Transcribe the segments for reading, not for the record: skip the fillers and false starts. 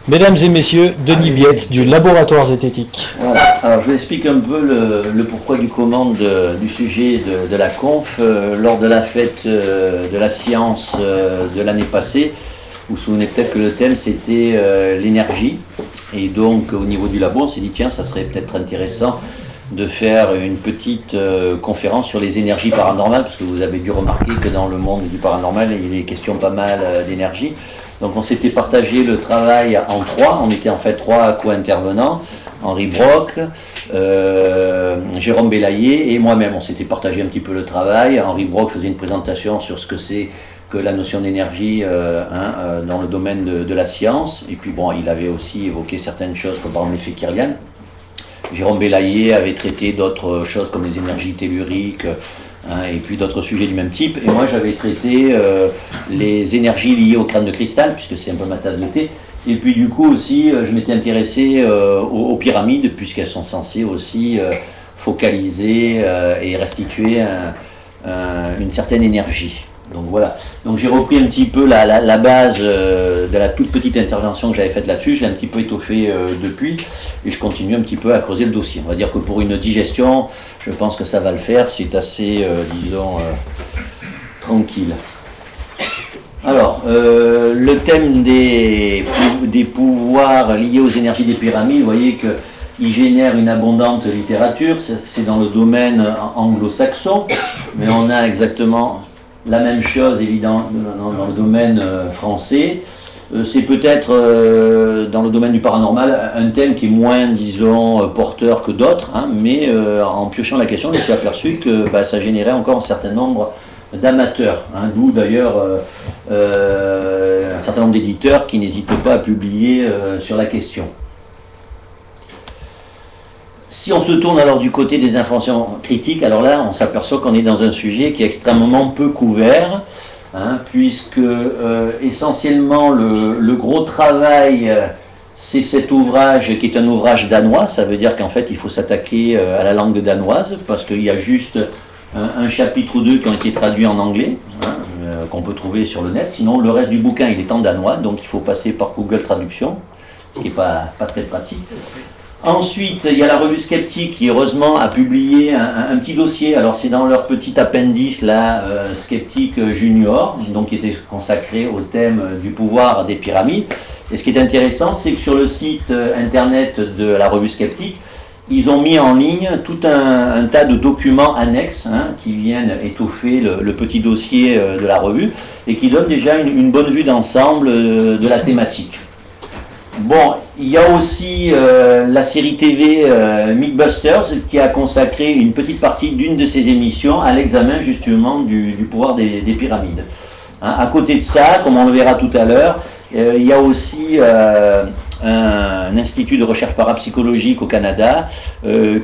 Mesdames et messieurs, Denis Bietz du Laboratoire Zététique. Voilà, alors je vous explique un peu le pourquoi du comment du sujet de la conf. Lors de la fête de la science de l'année passée, vous vous souvenez peut-être que le thème c'était l'énergie. Et donc au niveau du labo, on s'est dit tiens, ça serait peut-être intéressant de faire une petite conférence sur les énergies paranormales, parce que vous avez dû remarquer que dans le monde du paranormal, il est question pas mal d'énergie. Donc on s'était partagé le travail en trois, on était en fait trois co-intervenants, Henri Brock, Jérôme Bélaillé et moi-même. On s'était partagé un petit peu le travail. Henri Brock faisait une présentation sur ce que c'est que la notion d'énergie dans le domaine de la science. Et puis bon, il avait aussi évoqué certaines choses comme par exemple l'effet Kirlian. Jérôme Bélaillé avait traité d'autres choses comme les énergies telluriques, et puis d'autres sujets du même type. Et moi j'avais traité les énergies liées au crâne de cristal, puisque c'est un peu ma tasse de thé. Et puis du coup aussi, je m'étais intéressé aux pyramides, puisqu'elles sont censées aussi focaliser et restituer une certaine énergie. Donc voilà, donc j'ai repris un petit peu la base de la toute petite intervention que j'avais faite là-dessus, je l'ai un petit peu étoffé depuis, et je continue un petit peu à creuser le dossier. On va dire que pour une digestion, je pense que ça va le faire, c'est assez, disons, tranquille. Alors, le thème des pouvoirs liés aux énergies des pyramides, vous voyez qu'il génère une abondante littérature, c'est dans le domaine anglo-saxon, mais on a exactement la même chose évidemment dans le domaine français. C'est peut-être dans le domaine du paranormal un thème qui est moins, disons, porteur que d'autres, hein, mais en piochant la question, je me suis aperçu que ça générait encore un certain nombre d'amateurs, hein, d'où d'ailleurs un certain nombre d'éditeurs qui n'hésitent pas à publier sur la question. Si on se tourne alors du côté des informations critiques, alors là on s'aperçoit qu'on est dans un sujet qui est extrêmement peu couvert, hein, puisque essentiellement le gros travail c'est cet ouvrage qui est un ouvrage danois. Ça veut dire qu'en fait il faut s'attaquer à la langue danoise, parce qu'il y a juste un chapitre ou deux qui ont été traduits en anglais, hein, qu'on peut trouver sur le net. Sinon le reste du bouquin il est en danois, donc il faut passer par Google Traduction, ce qui n'est pas très pratique. Ensuite, il y a la revue Skeptique qui, heureusement, a publié un petit dossier. Alors, c'est dans leur petit appendice, là, Skeptique Junior, donc qui était consacré au thème du pouvoir des pyramides. Et ce qui est intéressant, c'est que sur le site internet de la revue Skeptique, ils ont mis en ligne tout un tas de documents annexes, hein, qui viennent étoffer le petit dossier de la revue et qui donnent déjà une bonne vue d'ensemble de la thématique. Bon, il y a aussi la série TV Mythbusters qui a consacré une petite partie d'une de ses émissions à l'examen justement du pouvoir des pyramides. Hein, à côté de ça, comme on le verra tout à l'heure, il y a aussi un institut de recherche parapsychologique au Canada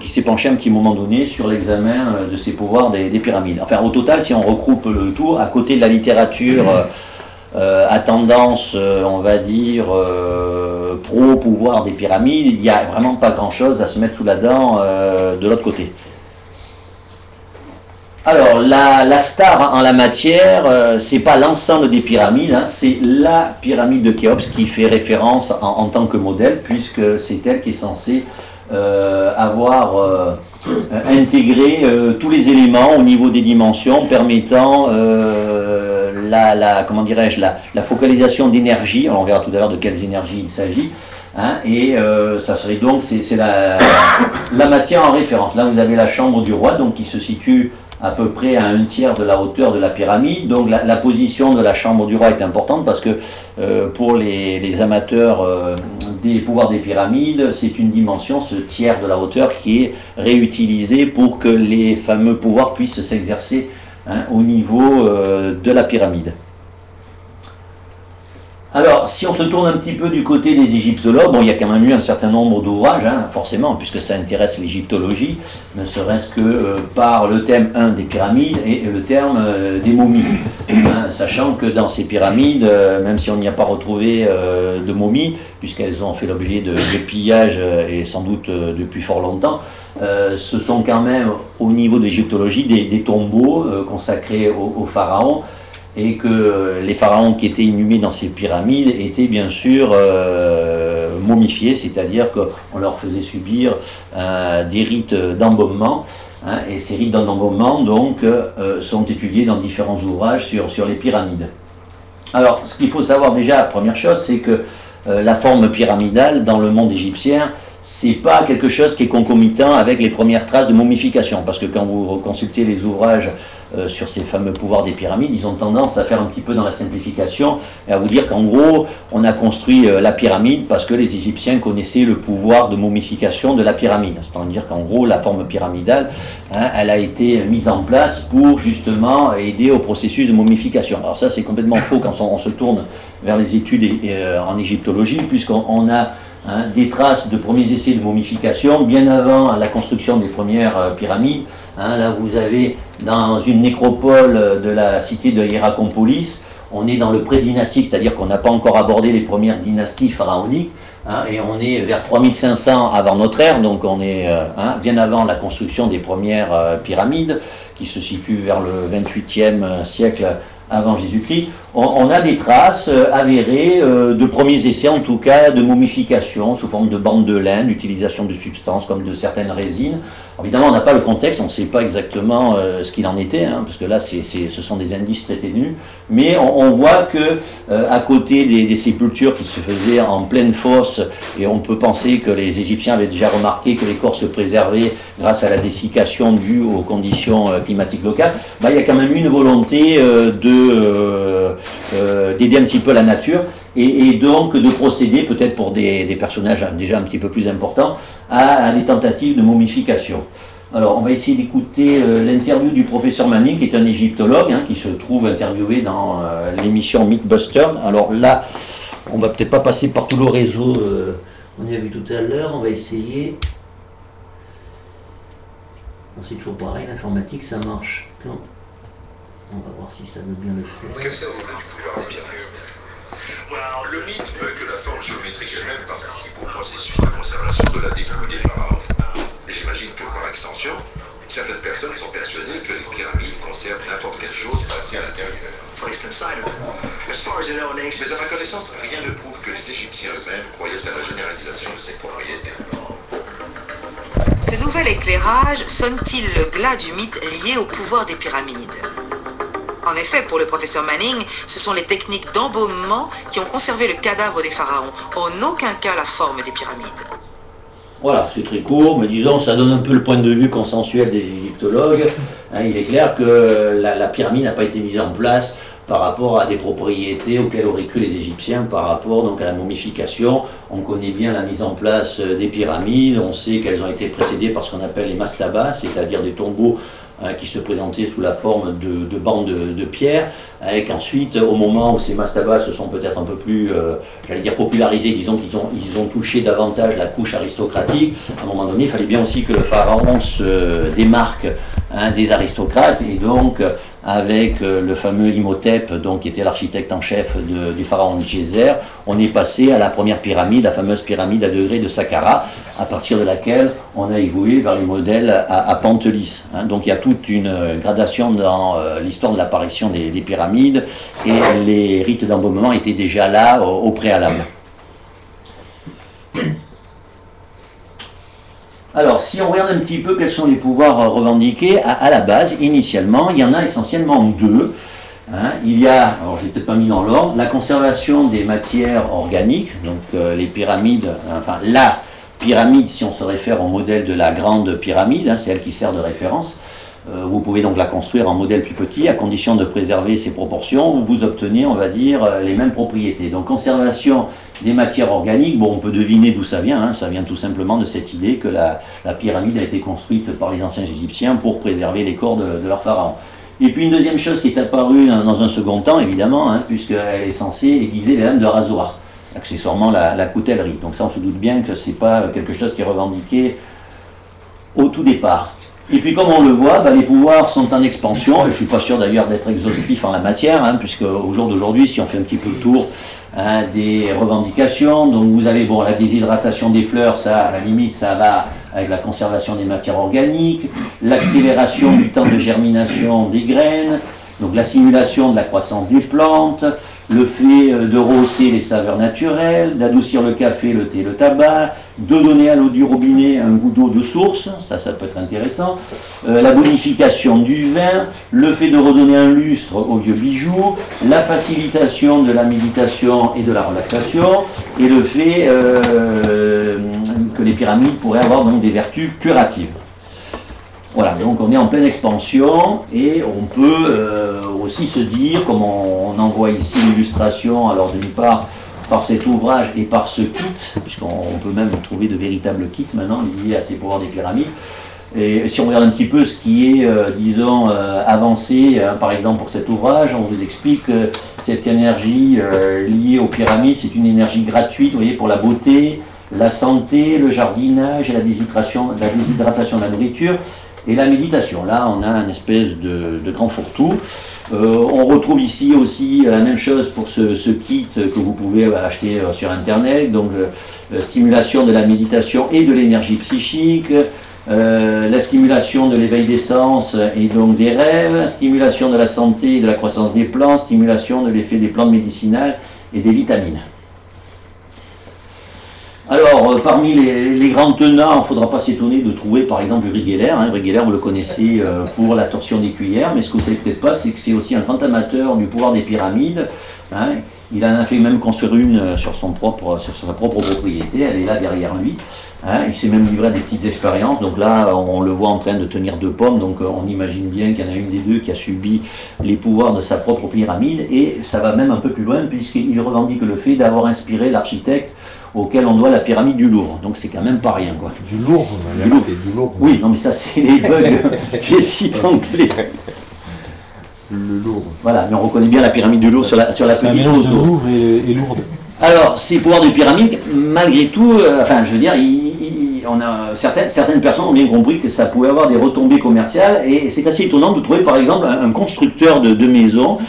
qui s'est penché à un petit moment donné sur l'examen de ces pouvoirs des pyramides. Enfin, au total, si on regroupe le tout, à côté de la littérature à tendance, on va dire, pro-pouvoir des pyramides, il n'y a vraiment pas grand-chose à se mettre sous la dent de l'autre côté. Alors, la star en la matière, c'est pas l'ensemble des pyramides, hein, c'est la pyramide de Khéops qui fait référence en tant que modèle, puisque c'est elle qui est censée avoir intégré tous les éléments au niveau des dimensions permettant comment dirais-je, la focalisation d'énergie. Alors on verra tout à l'heure de quelles énergies il s'agit, hein, et ça serait donc, c'est la matière en référence. Là vous avez la chambre du roi, donc qui se situe à peu près à 1/3 de la hauteur de la pyramide. Donc la position de la chambre du roi est importante parce que pour les amateurs des pouvoirs des pyramides, c'est une dimension, ce tiers de la hauteur, qui est réutilisé pour que les fameux pouvoirs puissent s'exercer, hein, au niveau de la pyramide. Alors, si on se tourne un petit peu du côté des égyptologues, bon, il y a quand même eu un certain nombre d'ouvrages, hein, forcément, puisque ça intéresse l'égyptologie, ne serait-ce que par le thème 1 des pyramides et le terme des momies. Hein, sachant que dans ces pyramides, même si on n'y a pas retrouvé de momies, puisqu'elles ont fait l'objet de pillages et sans doute depuis fort longtemps, ce sont quand même, au niveau de l'égyptologie, des tombeaux consacrés aux pharaons, et que les pharaons qui étaient inhumés dans ces pyramides étaient bien sûr momifiés, c'est-à-dire qu'on leur faisait subir des rites d'embaumement, hein, et ces rites d'embaumement donc sont étudiés dans différents ouvrages sur les pyramides. Alors, ce qu'il faut savoir déjà, première chose, c'est que la forme pyramidale dans le monde égyptien, c'est pas quelque chose qui est concomitant avec les premières traces de momification, parce que quand vous consultez les ouvrages sur ces fameux pouvoirs des pyramides, ils ont tendance à faire un petit peu dans la simplification et à vous dire qu'en gros, on a construit la pyramide parce que les Égyptiens connaissaient le pouvoir de momification de la pyramide. C'est-à-dire qu'en gros, la forme pyramidale, hein, elle a été mise en place pour justement aider au processus de momification. Alors ça, c'est complètement faux quand on se tourne vers les études en égyptologie, puisqu'on a des traces de premiers essais de momification bien avant la construction des premières pyramides. Là, vous avez dans une nécropole de la cité de Hiérakonpolis, on est dans le pré-dynastique, c'est-à-dire qu'on n'a pas encore abordé les premières dynasties pharaoniques, et on est vers 3500 avant notre ère, donc on est bien avant la construction des premières pyramides, qui se situent vers le 28e siècle avant Jésus-Christ. On a des traces avérées de premiers essais, en tout cas, de momification sous forme de bandes de lin, d'utilisation de substances comme de certaines résines. Alors, évidemment, on n'a pas le contexte, on ne sait pas exactement ce qu'il en était, parce que là, ce sont des indices très ténus, mais on voit que à côté des sépultures qui se faisaient en pleine fosse, et on peut penser que les Égyptiens avaient déjà remarqué que les corps se préservaient grâce à la dessiccation due aux conditions climatiques locales, il y a quand même une volonté d'aider un petit peu la nature et donc de procéder peut-être pour des personnages déjà un petit peu plus importants à des tentatives de momification. Alors on va essayer d'écouter l'interview du professeur Manning, qui est un égyptologue, qui se trouve interviewé dans l'émission Mythbusters. Alors là, on va peut-être pas passer par tout le réseau, on y a vu tout à l'heure, on va essayer. C'est toujours pareil, l'informatique ça marche. On va voir si ça veut bien le faire. Qu'observez-vous du pouvoir des pyramides? Le mythe veut que la forme géométrique elle-même participe au processus de conservation de la dépouille des pharaons. Et j'imagine que par extension, certaines personnes sont persuadées que les pyramides conservent n'importe quelle chose placée à l'intérieur. Mais à ma connaissance, rien ne prouve que les Égyptiens eux-mêmes croyaient à la généralisation de ces propriétés. Ce nouvel éclairage sonne-t-il le glas du mythe lié au pouvoir des pyramides? En effet, pour le professeur Manning, ce sont les techniques d'embaumement qui ont conservé le cadavre des pharaons, en aucun cas la forme des pyramides. Voilà, c'est très court, mais disons, ça donne un peu le point de vue consensuel des égyptologues. Il est clair que la pyramide n'a pas été mise en place par rapport à des propriétés auxquelles auraient cru les Égyptiens par rapport donc à la momification. On connaît bien la mise en place des pyramides, on sait qu'elles ont été précédées par ce qu'on appelle les mastabas, c'est-à-dire des tombeaux qui se présentaient sous la forme de bancs de pierre, et qu'ensuite, au moment où ces mastabas se sont peut-être un peu plus, j'allais dire, popularisés, disons qu'ils ont touché davantage la couche aristocratique, à un moment donné, il fallait bien aussi que le pharaon se démarque des aristocrates, et donc, avec le fameux Imhotep, donc, qui était l'architecte en chef du pharaon Djéser, on est passé à la première pyramide, la fameuse pyramide à degrés de Saqqara, à partir de laquelle on a évolué vers les modèles à pente lisse. Donc il y a toute une gradation dans l'histoire de l'apparition des pyramides, et les rites d'embaumement étaient déjà là au préalable. Alors, si on regarde un petit peu quels sont les pouvoirs revendiqués, à la base, initialement, il y en a essentiellement deux. Il y a, alors je n'ai peut-être pas mis dans l'ordre, la conservation des matières organiques, donc les pyramides, enfin la pyramide, si on se réfère au modèle de la grande pyramide, c'est elle qui sert de référence. Vous pouvez donc la construire en modèle plus petit, à condition de préserver ses proportions, vous obtenez, on va dire, les mêmes propriétés. Donc conservation des matières organiques, bon, on peut deviner d'où ça vient, ça vient tout simplement de cette idée que la pyramide a été construite par les anciens Égyptiens pour préserver les corps de leurs pharaons. Et puis une deuxième chose qui est apparue dans un second temps, évidemment, puisqu'elle est censée aiguiser les lames de rasoir, accessoirement la coutellerie. Donc ça, on se doute bien que ce n'est pas quelque chose qui est revendiqué au tout départ. Et puis comme on le voit, les pouvoirs sont en expansion, et je ne suis pas sûr d'ailleurs d'être exhaustif en la matière, puisque au jour d'aujourd'hui, si on fait un petit peu le tour des revendications, donc vous avez la déshydratation des fleurs, ça à la limite ça va avec la conservation des matières organiques, l'accélération du temps de germination des graines, Donc la simulation de la croissance des plantes, le fait de rehausser les saveurs naturelles, d'adoucir le café, le thé, le tabac, de donner à l'eau du robinet un goût d'eau de source, ça peut être intéressant, la bonification du vin, le fait de redonner un lustre aux vieux bijoux, la facilitation de la méditation et de la relaxation, et le fait que les pyramides pourraient avoir donc des vertus curatives. Voilà, donc on est en pleine expansion et on peut aussi se dire, comme on en voit ici l'illustration, alors d'une part par cet ouvrage et par ce kit, puisqu'on peut même trouver de véritables kits maintenant liés à ces pouvoirs des pyramides. Et si on regarde un petit peu ce qui est, disons, avancé, par exemple pour cet ouvrage, on vous explique que cette énergie liée aux pyramides, c'est une énergie gratuite, vous voyez, pour la beauté, la santé, le jardinage et la déshydratation de la nourriture. Et la méditation, là on a une espèce de grand fourre-tout. On retrouve ici aussi la même chose pour ce kit que vous pouvez acheter sur internet, donc stimulation de la méditation et de l'énergie psychique, la stimulation de l'éveil des sens et donc des rêves, stimulation de la santé et de la croissance des plantes, stimulation de l'effet des plantes médicinales et des vitamines. Alors, parmi les grands tenants, il ne faudra pas s'étonner de trouver par exemple Uri Geller. Uri Geller, vous le connaissez pour la torsion des cuillères, mais ce que vous ne savez peut-être pas, c'est que c'est aussi un grand amateur du pouvoir des pyramides. Il en a fait même construire une sur sa propre propriété, elle est là derrière lui. Il s'est même livré à des petites expériences, donc là on le voit en train de tenir 2 pommes, donc on imagine bien qu'il y en a une des deux qui a subi les pouvoirs de sa propre pyramide, et ça va même un peu plus loin puisqu'il revendique le fait d'avoir inspiré l'architecte auquel on doit la pyramide du Louvre. Donc c'est quand même pas rien, quoi. Du Louvre, du Louvre. Oui, non mais ça c'est les bugs des sites anglais. Le Louvre. Voilà, mais on reconnaît bien la pyramide du Louvre sur la petite photo. C'est un mélange de Louvre et Lourdes. Alors, ces pouvoirs de pyramide, malgré tout, enfin je veux dire, certaines personnes ont bien compris que ça pouvait avoir des retombées commerciales, et c'est assez étonnant de trouver par exemple un constructeur de maisons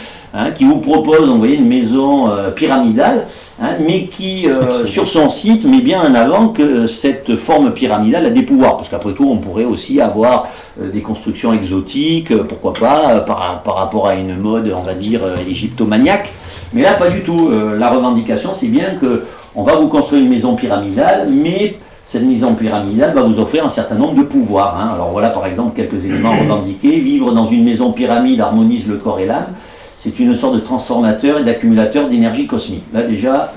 qui vous propose, vous voyez, une maison pyramidale, mais qui, sur son site, met bien en avant que cette forme pyramidale a des pouvoirs, parce qu'après tout, on pourrait aussi avoir des constructions exotiques, pourquoi pas, par rapport à une mode, on va dire, égyptomaniaque, mais là, pas du tout. La revendication, c'est bien qu'on va vous construire une maison pyramidale, mais cette maison pyramidale va vous offrir un certain nombre de pouvoirs. Alors voilà, par exemple, quelques éléments revendiqués. Vivre dans une maison pyramide harmonise le corps et l'âme. C'est une sorte de transformateur et d'accumulateur d'énergie cosmique. Là déjà,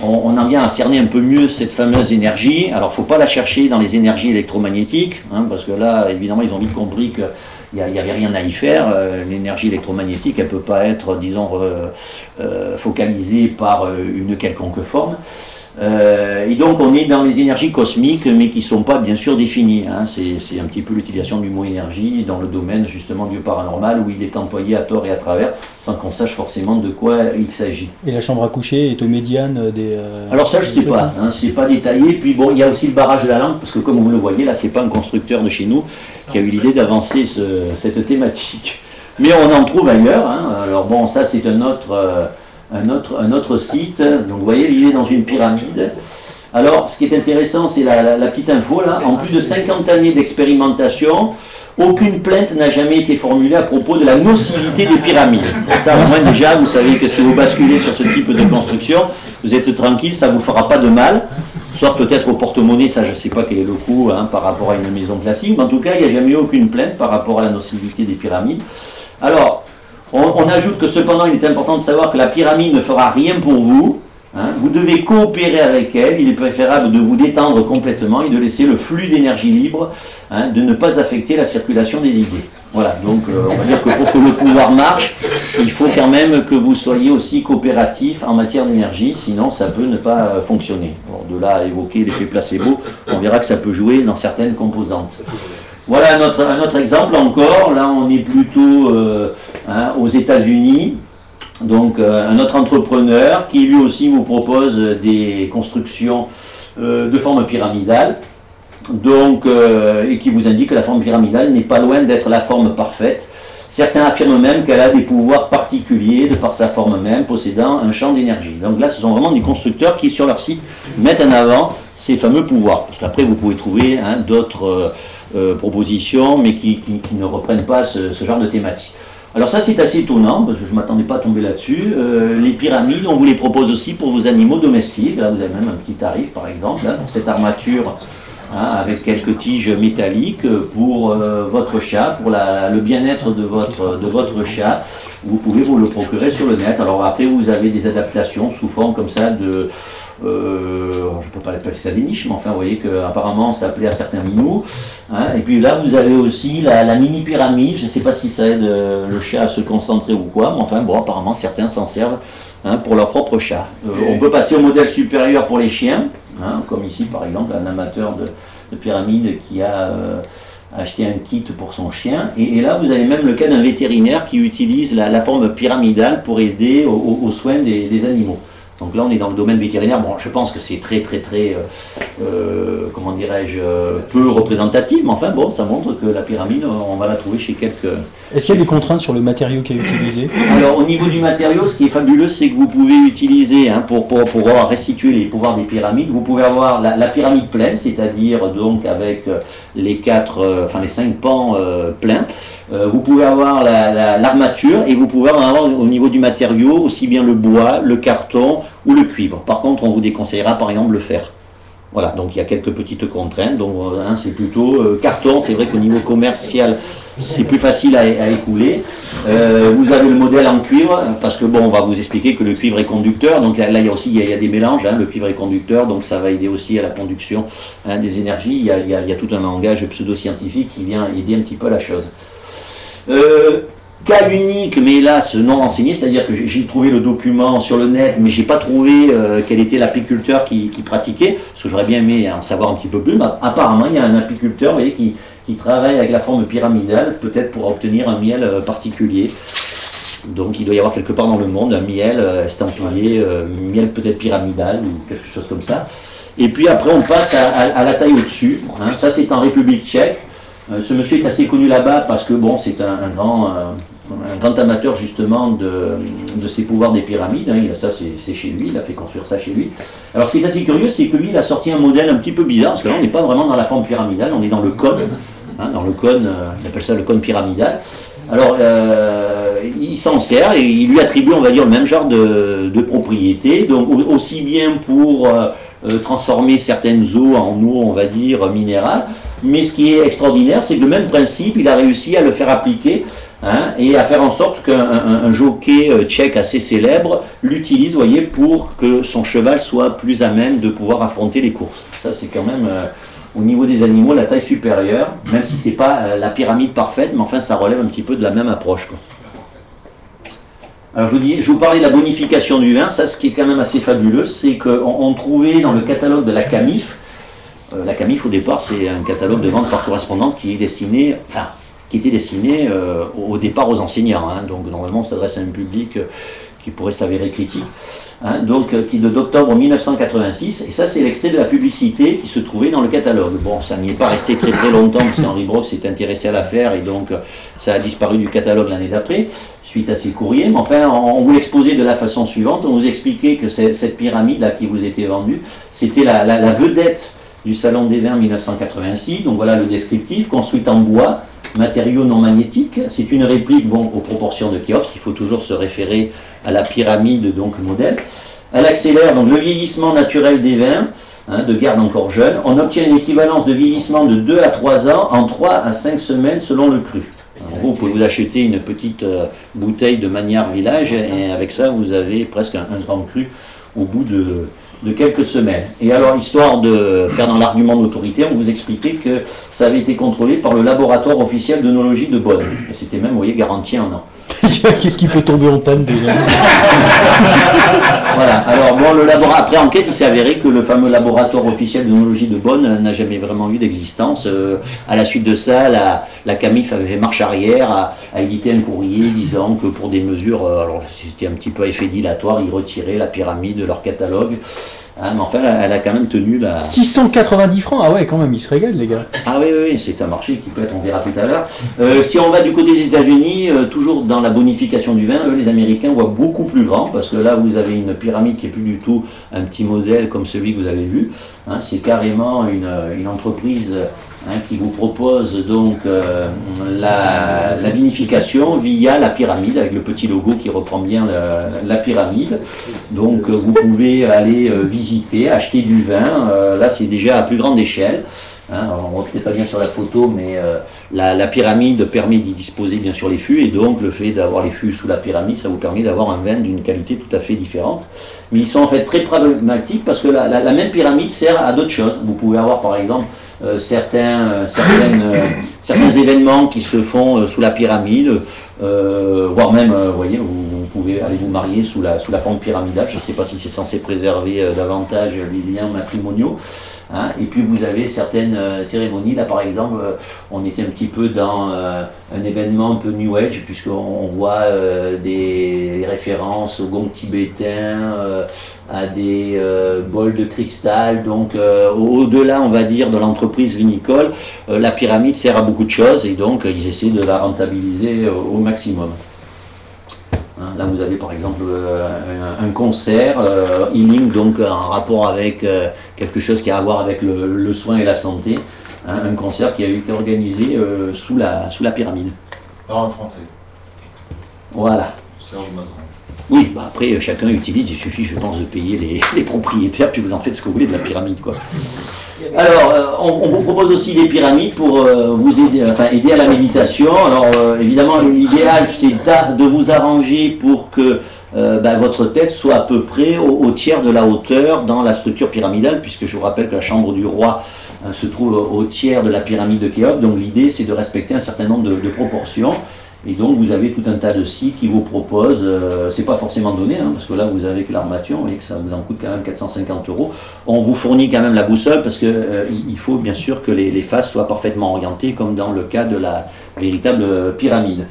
on en vient à cerner un peu mieux cette fameuse énergie. Alors il ne faut pas la chercher dans les énergies électromagnétiques, parce que là, évidemment, ils ont vite compris qu'il n'y avait rien à y faire. L'énergie électromagnétique, elle ne peut pas être, disons, focalisée par une quelconque forme. Et donc on est dans les énergies cosmiques, mais qui ne sont pas bien sûr définies. C'est un petit peu l'utilisation du mot énergie dans le domaine justement du paranormal, où il est employé à tort et à travers, sans qu'on sache forcément de quoi il s'agit. Et la chambre à coucher est aux médianes des... Alors ça je ne sais pas, c'est pas détaillé. Puis bon, il y a aussi le barrage de la langue, parce que comme vous le voyez, là c'est pas un constructeur de chez nous qui a eu l'idée d'avancer cette thématique. Mais on en trouve ailleurs. Alors bon, ça c'est un autre site. Donc vous voyez, il est dans une pyramide. Alors ce qui est intéressant, c'est la petite info là. En plus de 50 années d'expérimentation, aucune plainte n'a jamais été formulée à propos de la nocivité des pyramides. Ça, au moins déjà, vous savez que si vous basculez sur ce type de construction, vous êtes tranquille, ça ne vous fera pas de mal. Sauf peut-être au porte-monnaie, ça je ne sais pas quel est le coût par rapport à une maison classique. Mais en tout cas, il n'y a jamais eu aucune plainte par rapport à la nocivité des pyramides. Alors, on ajoute que cependant, il est important de savoir que la pyramide ne fera rien pour vous. Vous devez coopérer avec elle. Il est préférable de vous détendre complètement et de laisser le flux d'énergie libre, de ne pas affecter la circulation des idées. Voilà, donc on va dire que pour que le pouvoir marche, il faut quand même que vous soyez aussi coopératif en matière d'énergie, sinon ça peut ne pas fonctionner. Bon, de là à évoquer l'effet placebo, on verra que ça peut jouer dans certaines composantes. Voilà un autre exemple encore. Là, on est plutôt aux États-Unis. Donc, un autre entrepreneur qui lui aussi vous propose des constructions de forme pyramidale. Donc, et qui vous indique que la forme pyramidale n'est pas loin d'être la forme parfaite. Certains affirment même qu'elle a des pouvoirs particuliers de par sa forme même, possédant un champ d'énergie. Donc là, ce sont vraiment des constructeurs qui, sur leur site, mettent en avant ces fameux pouvoirs. Parce qu'après, vous pouvez trouver d'autres propositions, mais qui ne reprennent pas ce genre de thématique. Alors ça c'est assez étonnant, parce que je ne m'attendais pas à tomber là-dessus. Les pyramides, on vous les propose aussi pour vos animaux domestiques. Là vous avez même un petit tarif par exemple, là, pour cette armature avec quelques tiges métalliques pour votre chat, pour le bien-être de votre chat. Vous pouvez vous le procurer sur le net. Alors après vous avez des adaptations sous forme comme ça de... je ne peux pas appeler ça des niches, mais enfin vous voyez qu'apparemment ça plaît à certains minous. Et puis là vous avez aussi la mini pyramide, je ne sais pas si ça aide le chat à se concentrer ou quoi, mais enfin bon apparemment certains s'en servent pour leur propre chat. On peut passer au modèle supérieur pour les chiens, comme ici par exemple un amateur de pyramide qui a acheté un kit pour son chien, et là vous avez même le cas d'un vétérinaire qui utilise la forme pyramidale pour aider aux soins des animaux. Donc là, on est dans le domaine vétérinaire. Bon, je pense que c'est très, comment dirais-je, peu représentatif, mais enfin, bon, ça montre que la pyramide, on va la trouver chez quelques... Est-ce qu'il y a des contraintes sur le matériau qui est utilisé? Alors, au niveau du matériau, ce qui est fabuleux, c'est que vous pouvez utiliser, pour pouvoir restituer les pouvoirs des pyramides, vous pouvez avoir la pyramide pleine, c'est-à-dire donc avec les 5 pans pleins. Vous pouvez avoir l'armature et vous pouvez avoir au niveau du matériau aussi bien le bois, le carton ou le cuivre. Par contre, on vous déconseillera par exemple le fer. Voilà, donc il y a quelques petites contraintes. Donc c'est plutôt carton. C'est vrai qu'au niveau commercial, c'est plus facile à écouler. Vous avez le modèle en cuivre, parce que bon, on va vous expliquer que le cuivre est conducteur. Donc là, il y a aussi il y a des mélanges. Le cuivre est conducteur, donc ça va aider aussi à la conduction des énergies. Il y a tout un langage pseudo-scientifique qui vient aider un petit peu la chose. Cas unique, mais hélas non renseigné, c'est-à-dire que j'ai trouvé le document sur le net, mais j'ai pas trouvé quel était l'apiculteur qui pratiquait, parce que j'aurais bien aimé en savoir un petit peu plus. Mais apparemment, il y a un apiculteur, vous voyez, qui travaille avec la forme pyramidale, peut-être pour obtenir un miel particulier. Donc il doit y avoir quelque part dans le monde un miel estampillé, miel peut-être pyramidal ou quelque chose comme ça. Et puis après, on passe à la taille au-dessus. Ça, c'est en République tchèque. Ce monsieur est assez connu là-bas parce que bon, c'est un grand amateur justement de ces pouvoirs des pyramides. Ça, c'est chez lui, il a fait construire ça chez lui. Alors ce qui est assez curieux, c'est que lui, il a sorti un modèle un petit peu bizarre, parce que là, on n'est pas vraiment dans la forme pyramidale, on est dans le cône. Dans le cône, il appelle ça le cône pyramidal. Alors, il s'en sert et il lui attribue, on va dire, le même genre de propriétés, donc aussi bien pour transformer certaines eaux en eau, on va dire, minérale. Mais ce qui est extraordinaire, c'est que le même principe, il a réussi à le faire appliquer et à faire en sorte qu'un jockey tchèque assez célèbre l'utilise, vous voyez, pour que son cheval soit plus à même de pouvoir affronter les courses. Ça, c'est quand même, au niveau des animaux, la taille supérieure, même si ce n'est pas la pyramide parfaite, mais enfin, ça relève un petit peu de la même approche, quoi. Alors je vous parlais de la bonification du vin. Ça, ce qui est quand même assez fabuleux, c'est qu'on trouvait dans le catalogue de la CAMIF. La CAMIF, au départ, c'est un catalogue de vente par correspondante qui était destiné au départ aux enseignants. Donc normalement, on s'adresse à un public qui pourrait s'avérer critique. Donc qui est d'octobre 1986. Et ça, c'est l'extrait de la publicité qui se trouvait dans le catalogue. Bon, ça n'y est pas resté très longtemps parce qu'Henri Brock s'est intéressé à l'affaire et donc ça a disparu du catalogue l'année d'après, suite à ses courriers. Mais enfin, on vous l'exposait de la façon suivante. On vous expliquait que cette pyramide-là qui vous était vendue, c'était la vedette du Salon des Vins 1986, donc voilà le descriptif, construite en bois, matériaux non magnétiques. C'est une réplique aux proportions de Khéops, il faut toujours se référer à la pyramide, donc modèle. Elle accélère donc le vieillissement naturel des vins, de garde encore jeune. On obtient une équivalence de vieillissement de 2 à 3 ans en 3 à 5 semaines selon le cru. En gros, vous pouvez vous acheter une petite bouteille de Magnard Village et avec ça, vous avez presque un grand cru au bout de quelques semaines. Et alors, histoire de faire dans l'argument d'autorité, on vous expliquait que ça avait été contrôlé par le laboratoire officiel d'œnologie de Bonn. Et c'était même, vous voyez, garanti 1 an. Qu'est-ce qui peut tomber en panne déjà? Voilà, alors bon, après enquête, il s'est avéré que le fameux laboratoire officiel d'œnologie de Bonn n'a jamais vraiment eu d'existence. À la suite de ça, la CAMIF avait fait marche arrière, a édité un courrier disant que pour des mesures, alors c'était un petit peu à effet dilatoire, ils retiraient la pyramide de leur catalogue. Mais enfin, elle a quand même tenu la... 690 francs, ah ouais, quand même, ils se régalent, les gars. Ah oui, c'est un marché qui peut être, on verra tout à l'heure. Si on va du côté des États-Unis, toujours dans la bonification du vin, les Américains voient beaucoup plus grand, parce que là, vous avez une pyramide qui n'est plus du tout un petit modèle comme celui que vous avez vu. C'est carrément une entreprise qui vous propose donc la vinification via la pyramide, avec le petit logo qui reprend bien la pyramide. Donc vous pouvez aller visiter, acheter du vin, là c'est déjà à plus grande échelle. Alors, on ne voit peut-être pas bien sur la photo, mais la pyramide permet d'y disposer bien sûr les fûts, et donc le fait d'avoir les fûts sous la pyramide, ça vous permet d'avoir un vin d'une qualité tout à fait différente. Mais ils sont en fait très pragmatiques parce que la même pyramide sert à d'autres choses. Vous pouvez avoir par exemple certains événements qui se font sous la pyramide, voire même, vous voyez, vous pouvez aller vous marier sous la forme pyramidale. Je ne sais pas si c'est censé préserver davantage les liens matrimoniaux. Et puis vous avez certaines cérémonies, là par exemple, on était un petit peu dans un événement un peu New Age, puisqu'on voit des références au gong tibétain, à des bols de cristal. Donc au-delà, on va dire, de l'entreprise vinicole, la pyramide sert à beaucoup de choses, et donc ils essaient de la rentabiliser au maximum. Là vous avez par exemple un concert healing, donc en rapport avec quelque chose qui a à voir avec le soin et la santé, un concert qui a été organisé sous la pyramide. Par un Français. Voilà. Serge Masson. Oui, bah après chacun utilise, il suffit je pense de payer les propriétaires, puis vous en faites ce que vous voulez de la pyramide, quoi. Alors, on vous propose aussi des pyramides pour vous aider, aider à la méditation. Alors, évidemment, l'idéal, c'est de vous arranger pour que votre tête soit à peu près au tiers de la hauteur dans la structure pyramidale, puisque je vous rappelle que la chambre du roi se trouve au tiers de la pyramide de Khéops. Donc, l'idée, c'est de respecter un certain nombre de proportions. Et donc vous avez tout un tas de sites qui vous proposent, c'est pas forcément donné, parce que là vous avez que l'armature, vous voyez que ça vous en coûte quand même 450 €. On vous fournit quand même la boussole parce que il faut bien sûr que les faces soient parfaitement orientées, comme dans le cas de la véritable pyramide.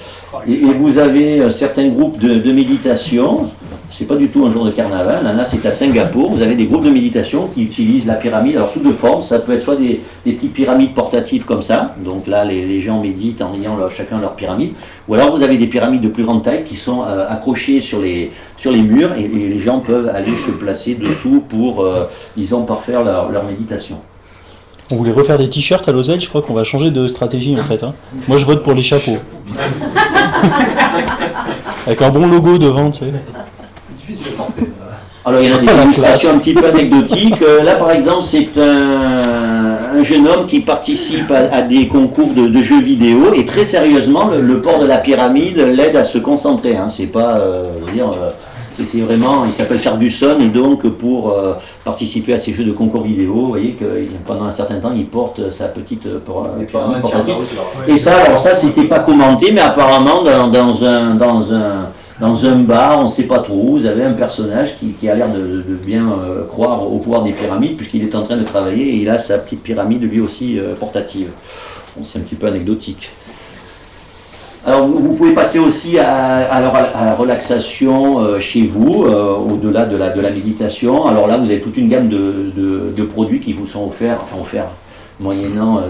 Et vous avez certains groupes de méditation. C'est pas du tout un jour de carnaval, là c'est à Singapour, vous avez des groupes de méditation qui utilisent la pyramide, alors sous deux formes, ça peut être soit des petites pyramides portatives comme ça, donc là les gens méditent en ayant chacun leur pyramide, ou alors vous avez des pyramides de plus grande taille qui sont accrochées sur les murs, et les gens peuvent aller se placer dessous pour, disons, parfaire leur méditation. On voulait refaire des t-shirts à l'Osel, je crois qu'on va changer de stratégie en fait. Moi je vote pour les chapeaux. Avec un bon logo devant, tu sais. Alors il y en a des illustrations un petit peu anecdotiques. Là par exemple c'est un jeune homme qui participe à des concours de jeux vidéo, et très sérieusement le port de la pyramide l'aide à se concentrer. C'est pas, c'est vraiment, il s'appelle Ferguson, et donc pour participer à ces jeux de concours vidéo, vous voyez que pendant un certain temps il porte sa petite pyramide portative. Et ça c'était pas commenté, mais apparemment dans un bar, on ne sait pas trop où, vous avez un personnage qui a l'air de bien croire au pouvoir des pyramides, puisqu'il est en train de travailler et il a sa petite pyramide lui aussi portative. Bon, c'est un petit peu anecdotique. Alors vous pouvez passer aussi à la relaxation chez vous, au-delà de la méditation. Alors là vous avez toute une gamme de produits qui vous sont offerts, moyennant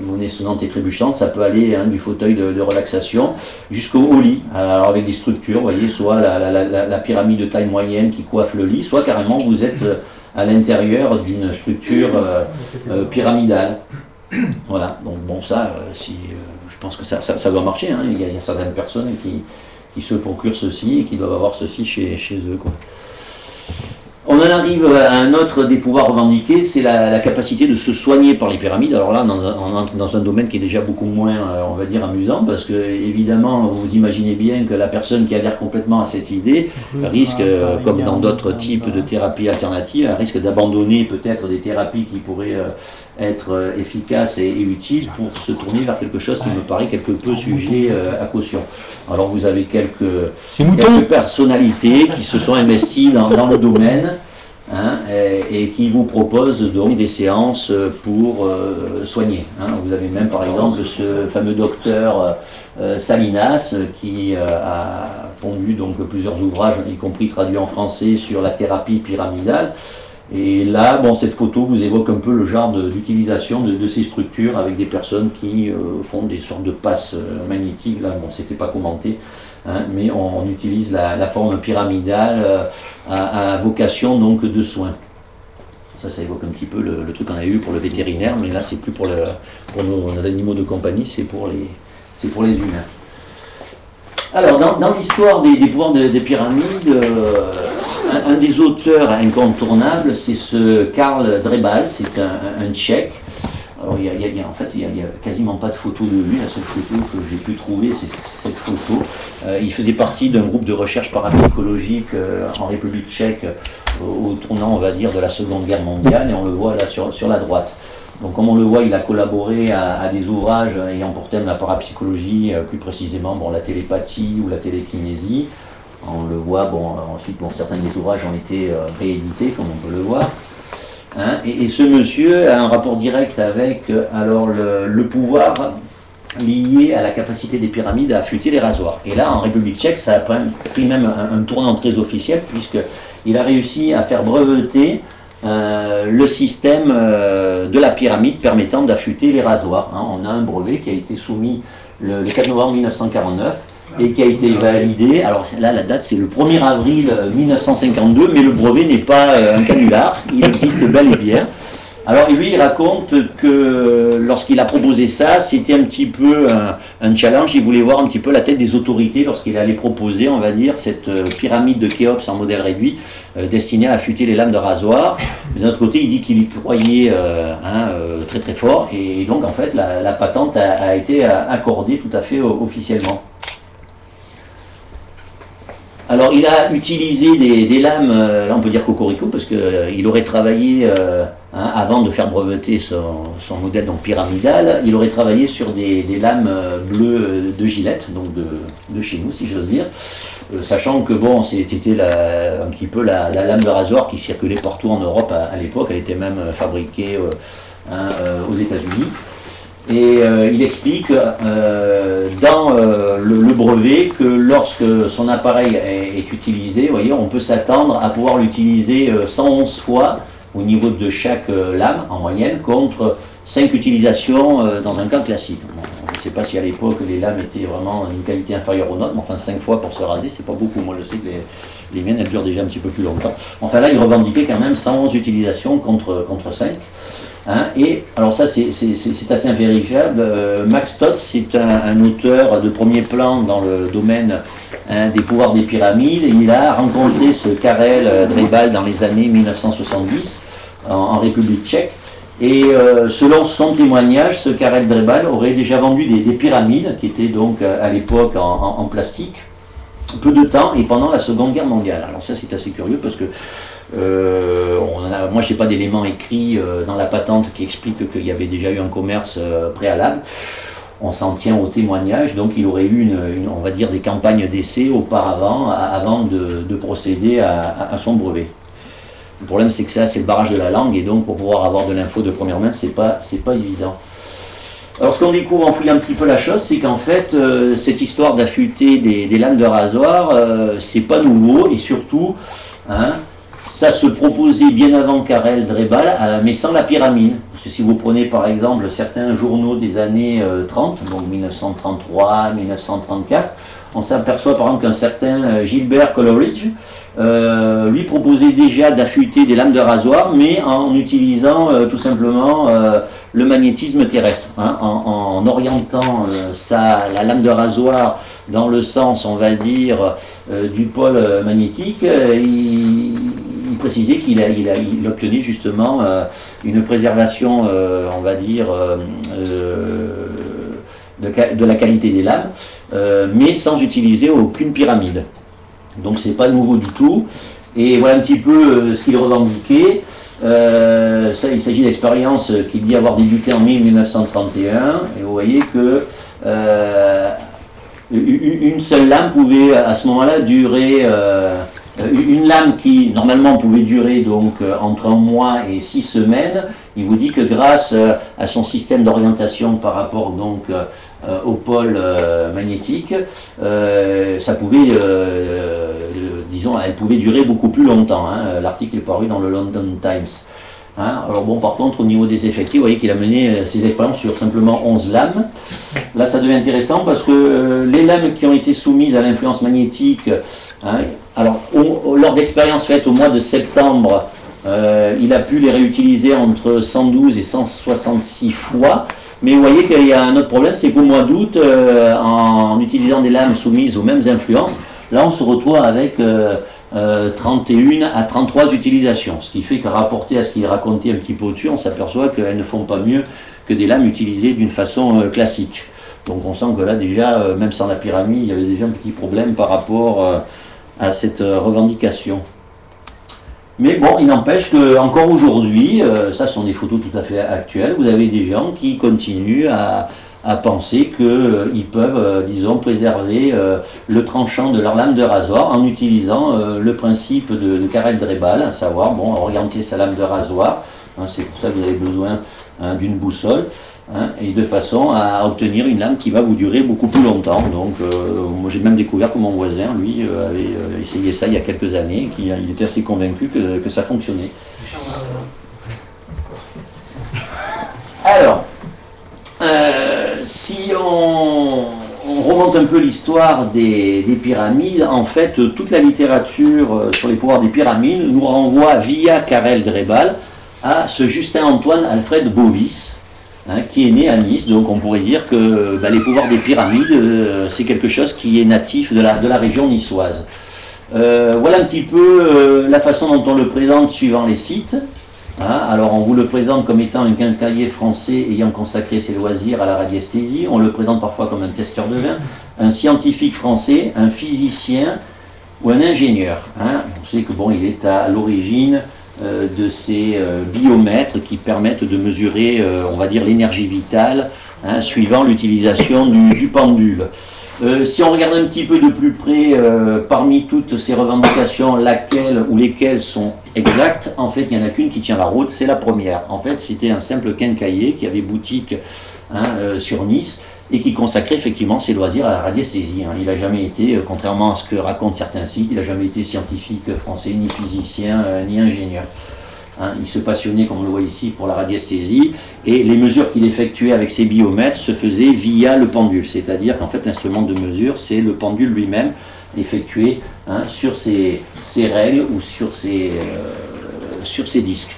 monnaie sonnante et trébuchante. Ça peut aller du fauteuil de relaxation jusqu'au lit, alors avec des structures, vous voyez, soit la pyramide de taille moyenne qui coiffe le lit, soit carrément vous êtes à l'intérieur d'une structure pyramidale. Voilà, donc bon, ça, je pense que ça doit marcher, il y a certaines personnes qui se procurent ceci et qui doivent avoir ceci chez eux, quoi. On en arrive à un autre des pouvoirs revendiqués, c'est la capacité de se soigner par les pyramides. Alors là, on entre dans un domaine qui est déjà beaucoup moins, on va dire, amusant, parce que évidemment, vous imaginez bien que la personne qui adhère complètement à cette idée risque, comme dans d'autres types de thérapies alternatives, risque d'abandonner peut-être des thérapies qui pourraient être efficaces et utiles pour se tourner vers quelque chose qui me paraît quelque peu sujet à caution. Alors vous avez quelques personnalités qui se sont investies dans le domaine, et qui vous proposent donc des séances pour soigner. Vous avez même par exemple ce fameux docteur Salinas qui a pondu donc plusieurs ouvrages, y compris traduits en français, sur la thérapie pyramidale. Et là, cette photo vous évoque un peu le genre d'utilisation de ces structures avec des personnes qui font des sortes de passes magnétiques. Là, c'était pas commenté, mais on utilise la forme pyramidale à vocation donc de soins. Ça évoque un petit peu le truc qu'on a eu pour le vétérinaire, mais là c'est plus pour nos animaux de compagnie, c'est pour les humains. Alors, dans l'histoire des pouvoirs des pyramides, un des auteurs incontournables, c'est ce Karl Drebal, c'est un Tchèque. Alors, en fait, il n'y a quasiment pas de photo de lui. La seule photo que j'ai pu trouver, c'est cette photo. Il faisait partie d'un groupe de recherche parapsychologique en République tchèque au tournant, on va dire, de la Seconde Guerre mondiale, et on le voit là sur la droite. Donc comme on le voit, il a collaboré à des ouvrages ayant pour thème la parapsychologie, plus précisément la télépathie ou la télékinésie. On le voit, ensuite certains des ouvrages ont été réédités, comme on peut le voir. Hein, et ce monsieur a un rapport direct avec le pouvoir lié à la capacité des pyramides à affûter les rasoirs. Et là, en République tchèque, ça a pris même un tournant très officiel, puisqu'il a réussi à faire breveter le système de la pyramide permettant d'affûter les rasoirs. Hein, on a un brevet qui a été soumis le 4 novembre 1949 et qui a été validé. Alors là, la date, c'est le 1er avril 1952, mais le brevet n'est pas un canular, il existe bel et bien. Alors lui, il raconte que lorsqu'il a proposé ça, c'était un petit peu un challenge. Il voulait voir un petit peu la tête des autorités lorsqu'il allait proposer, on va dire, cette pyramide de Khéops en modèle réduit, destinée à affûter les lames de rasoir. De notre côté, il dit qu'il y croyait très très fort, et donc en fait, la patente a été accordée tout à fait officiellement. Alors il a utilisé des lames, là on peut dire cocorico, parce qu'il aurait travaillé, avant de faire breveter son modèle donc pyramidal, il aurait travaillé sur des lames bleues de Gillette, donc de chez nous si j'ose dire, sachant que c'était un petit peu la lame de rasoir qui circulait partout en Europe à l'époque, elle était même fabriquée aux États-Unis. Et il explique dans le brevet que lorsque son appareil est utilisé, vous voyez, on peut s'attendre à pouvoir l'utiliser 111 fois au niveau de chaque lame en moyenne, contre 5 utilisations dans un cas classique. Bon, je ne sais pas si à l'époque les lames étaient vraiment d'une qualité inférieure aux nôtres, mais enfin 5 fois pour se raser, c'est pas beaucoup. Moi je sais que les miennes elles durent déjà un petit peu plus longtemps. Enfin là il revendiquait quand même 111 utilisations contre 5. Hein, et alors ça c'est assez invérifiable. Max Stott, c'est un auteur de premier plan dans le domaine des pouvoirs des pyramides, et il a rencontré ce Karel Drebal dans les années 1970 en République tchèque, et selon son témoignage, ce Karel Drebal aurait déjà vendu des pyramides qui étaient donc à l'époque en plastique, peu de temps et pendant la Seconde Guerre mondiale. Alors ça c'est assez curieux parce que moi je n'ai pas d'éléments écrits dans la patente qui expliquent qu'il y avait déjà eu un commerce préalable. On s'en tient au témoignage, donc il aurait eu on va dire des campagnes d'essai auparavant, avant de procéder à son brevet. Le problème c'est que ça c'est le barrage de la langue, et donc pour pouvoir avoir de l'info de première main c'est pas évident. Alors ce qu'on découvre en fouillant un petit peu la chose, c'est qu'en fait cette histoire d'affûter des lames de rasoir, c'est pas nouveau, et surtout ça se proposait bien avant Karel Drebal, mais sans la pyramide. Parce que si vous prenez par exemple certains journaux des années 30, donc 1933, 1934, on s'aperçoit par exemple qu'un certain Gilbert Coleridge lui proposait déjà d'affûter des lames de rasoir, mais en utilisant tout simplement le magnétisme terrestre, en orientant la lame de rasoir dans le sens, on va dire, du pôle magnétique. Il précisait qu'il obtenait justement une préservation, on va dire, de la qualité des lames, mais sans utiliser aucune pyramide. Donc c'est pas nouveau du tout. Et voilà un petit peu ce qu'il revendiquait. Il s'agit d'expériences qu'il dit avoir débuté en 1931. Et vous voyez que une seule lame pouvait à ce moment-là durer... une lame qui normalement pouvait durer donc entre 1 mois et 6 semaines, il vous dit que grâce à son système d'orientation par rapport donc au pôle magnétique, ça pouvait, disons, elle pouvait durer beaucoup plus longtemps. L'article est paru dans le London Times. Alors bon, par contre, au niveau des effectifs, vous voyez qu'il a mené ses expériences sur simplement 11 lames. Là, ça devient intéressant parce que les lames qui ont été soumises à l'influence magnétique, alors lors d'expériences faites au mois de septembre, il a pu les réutiliser entre 112 et 166 fois. Mais vous voyez qu'il y a un autre problème, c'est qu'au mois d'août, en utilisant des lames soumises aux mêmes influences, là on se retrouve avec 31 à 33 utilisations. Ce qui fait que rapporté à ce qu'il racontait un petit peu au-dessus, on s'aperçoit qu'elles ne font pas mieux que des lames utilisées d'une façon classique. Donc on sent que là déjà, même sans la pyramide, il y avait déjà un petit problème par rapport à cette revendication. Mais bon, il n'empêche qu'encore aujourd'hui, ça sont des photos tout à fait actuelles, vous avez des gens qui continuent à penser qu'ils peuvent, disons, préserver le tranchant de leur lame de rasoir en utilisant le principe de Carrel-Drebal, à savoir, bon, orienter sa lame de rasoir, hein, c'est pour ça que vous avez besoin d'une boussole, hein, et de façon à obtenir une lame qui va vous durer beaucoup plus longtemps. Donc, moi j'ai même découvert que mon voisin, lui, avait essayé ça il y a quelques années, et il était assez convaincu que ça fonctionnait. Alors, si on remonte un peu l'histoire des pyramides, en fait, toute la littérature sur les pouvoirs des pyramides nous renvoie via Carrel-Drebal à ce Justin-Antoine Alfred Bovis, hein, qui est né à Nice. Donc on pourrait dire que les pouvoirs des pyramides, c'est quelque chose qui est natif de la région niçoise. Voilà un petit peu la façon dont on le présente suivant les sites. Hein, alors on vous le présente comme étant un quincaillier français ayant consacré ses loisirs à la radiesthésie, on le présente parfois comme un testeur de vin, un scientifique français, un physicien ou un ingénieur. Hein. On sait que bon, il est à l'origine de ces biomètres qui permettent de mesurer, on va dire, l'énergie vitale, hein, suivant l'utilisation du pendule. Si on regarde un petit peu de plus près, parmi toutes ces revendications, laquelle ou lesquelles sont exactes, en fait, il n'y en a qu'une qui tient la route, c'est la première. En fait, c'était un simple quincaillier qui avait boutique, hein, sur Nice, et qui consacrait effectivement ses loisirs à la radiesthésie. Hein. Il n'a jamais été, contrairement à ce que racontent certains sites, il n'a jamais été scientifique français, ni physicien, ni ingénieur. Hein, il se passionnait, comme on le voit ici, pour la radiesthésie, et les mesures qu'il effectuait avec ses biomètres se faisaient via le pendule, c'est-à-dire qu'en fait l'instrument de mesure, c'est le pendule lui-même effectué, hein, sur ses règles ou sur ses disques.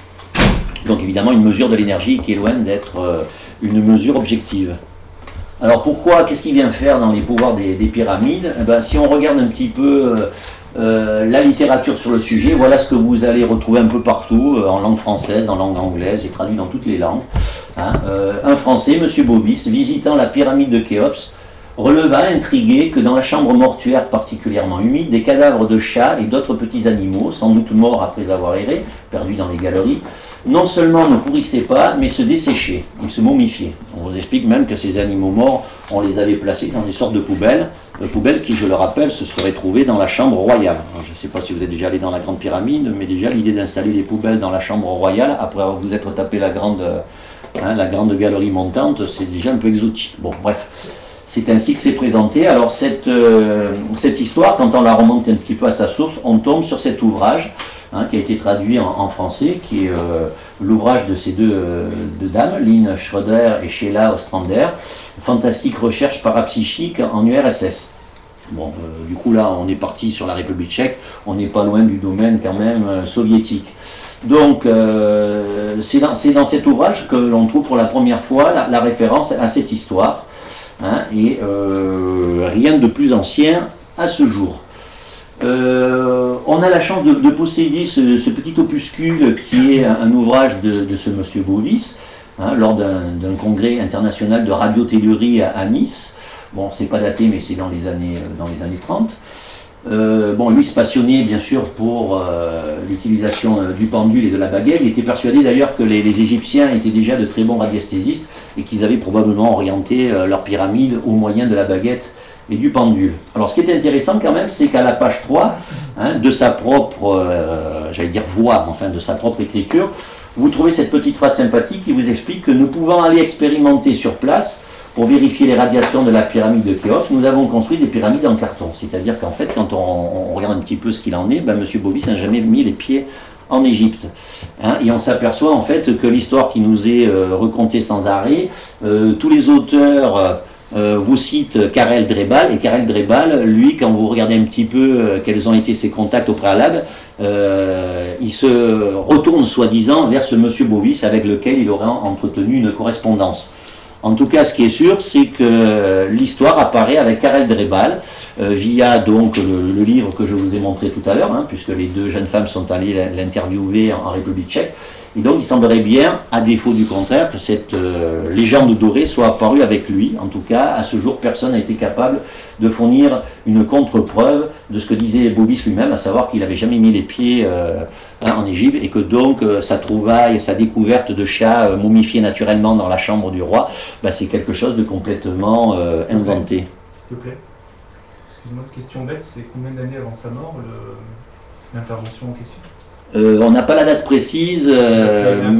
Donc évidemment une mesure de l'énergie qui est loin d'être une mesure objective. Alors pourquoi, qu'est-ce qu'il vient faire dans les pouvoirs des pyramides? Eh ben, si on regarde un petit peu la littérature sur le sujet, voilà ce que vous allez retrouver un peu partout, en langue française, en langue anglaise, et traduit dans toutes les langues. Hein. Un Français, M. Bovis, visitant la pyramide de Khéops, releva intrigué que dans la chambre mortuaire particulièrement humide, des cadavres de chats et d'autres petits animaux, sans doute morts après avoir erré, perdus dans les galeries, non seulement ne pourrissaient pas, mais se desséchaient, ils se momifiaient. On vous explique même que ces animaux morts, on les avait placés dans des sortes de poubelles qui, je le rappelle, se seraient trouvées dans la chambre royale. Alors, je ne sais pas si vous êtes déjà allé dans la Grande Pyramide, mais déjà l'idée d'installer des poubelles dans la chambre royale, après vous être tapé la grande galerie montante, c'est déjà un peu exotique. Bon, bref. C'est ainsi que c'est présenté. Alors cette histoire, quand on la remonte un petit peu à sa source, on tombe sur cet ouvrage, hein, qui a été traduit en français, qui est l'ouvrage de ces deux dames, Lynn Schroeder et Sheila Ostrander, Fantastique recherche parapsychique en URSS. Bon, du coup là, on est parti sur la République tchèque, on n'est pas loin du domaine quand même soviétique. Donc, c'est dans cet ouvrage que l'on trouve pour la première fois la référence à cette histoire. Hein, et rien de plus ancien à ce jour. On a la chance de posséder ce petit opuscule qui est un ouvrage de ce monsieur Bovis, hein, lors d'un congrès international de radiotellurie à Nice. Bon, c'est pas daté, mais c'est dans les années 30. Bon, lui se passionnait bien sûr pour l'utilisation du pendule et de la baguette. Il était persuadé d'ailleurs que les Égyptiens étaient déjà de très bons radiesthésistes et qu'ils avaient probablement orienté leur pyramide au moyen de la baguette et du pendule. Alors ce qui est intéressant quand même, c'est qu'à la page 3, hein, de sa propre, j'allais dire voix, enfin de sa propre écriture, vous trouvez cette petite phrase sympathique qui vous explique que nous pouvons aller expérimenter sur place. Pour vérifier les radiations de la pyramide de Khéops, nous avons construit des pyramides en carton. C'est-à-dire qu'en fait, quand on regarde un petit peu ce qu'il en est, M. Bovis n'a jamais mis les pieds en Égypte. Hein, et on s'aperçoit en fait que l'histoire qui nous est racontée sans arrêt, tous les auteurs vous cite Karel Drebal, et Karel Drebal, lui, quand vous regardez un petit peu quels ont été ses contacts au préalable, il se retourne soi-disant vers ce monsieur Bovis avec lequel il aurait entretenu une correspondance. En tout cas, ce qui est sûr, c'est que l'histoire apparaît avec Karel Drebal, via donc le livre que je vous ai montré tout à l'heure, hein, puisque les deux jeunes femmes sont allées l'interviewer en République tchèque. Et donc il semblerait bien, à défaut du contraire, que cette légende dorée soit apparue avec lui. En tout cas, à ce jour, personne n'a été capable de fournir une contre-preuve de ce que disait Bovis lui-même, à savoir qu'il n'avait jamais mis les pieds en Égypte, et que donc sa trouvaille, sa découverte de chats momifiés naturellement dans la chambre du roi, bah, c'est quelque chose de complètement inventé. S'il te plaît, excuse-moi, une question bête, c'est combien d'années avant sa mort l'intervention en question? On n'a pas la date précise,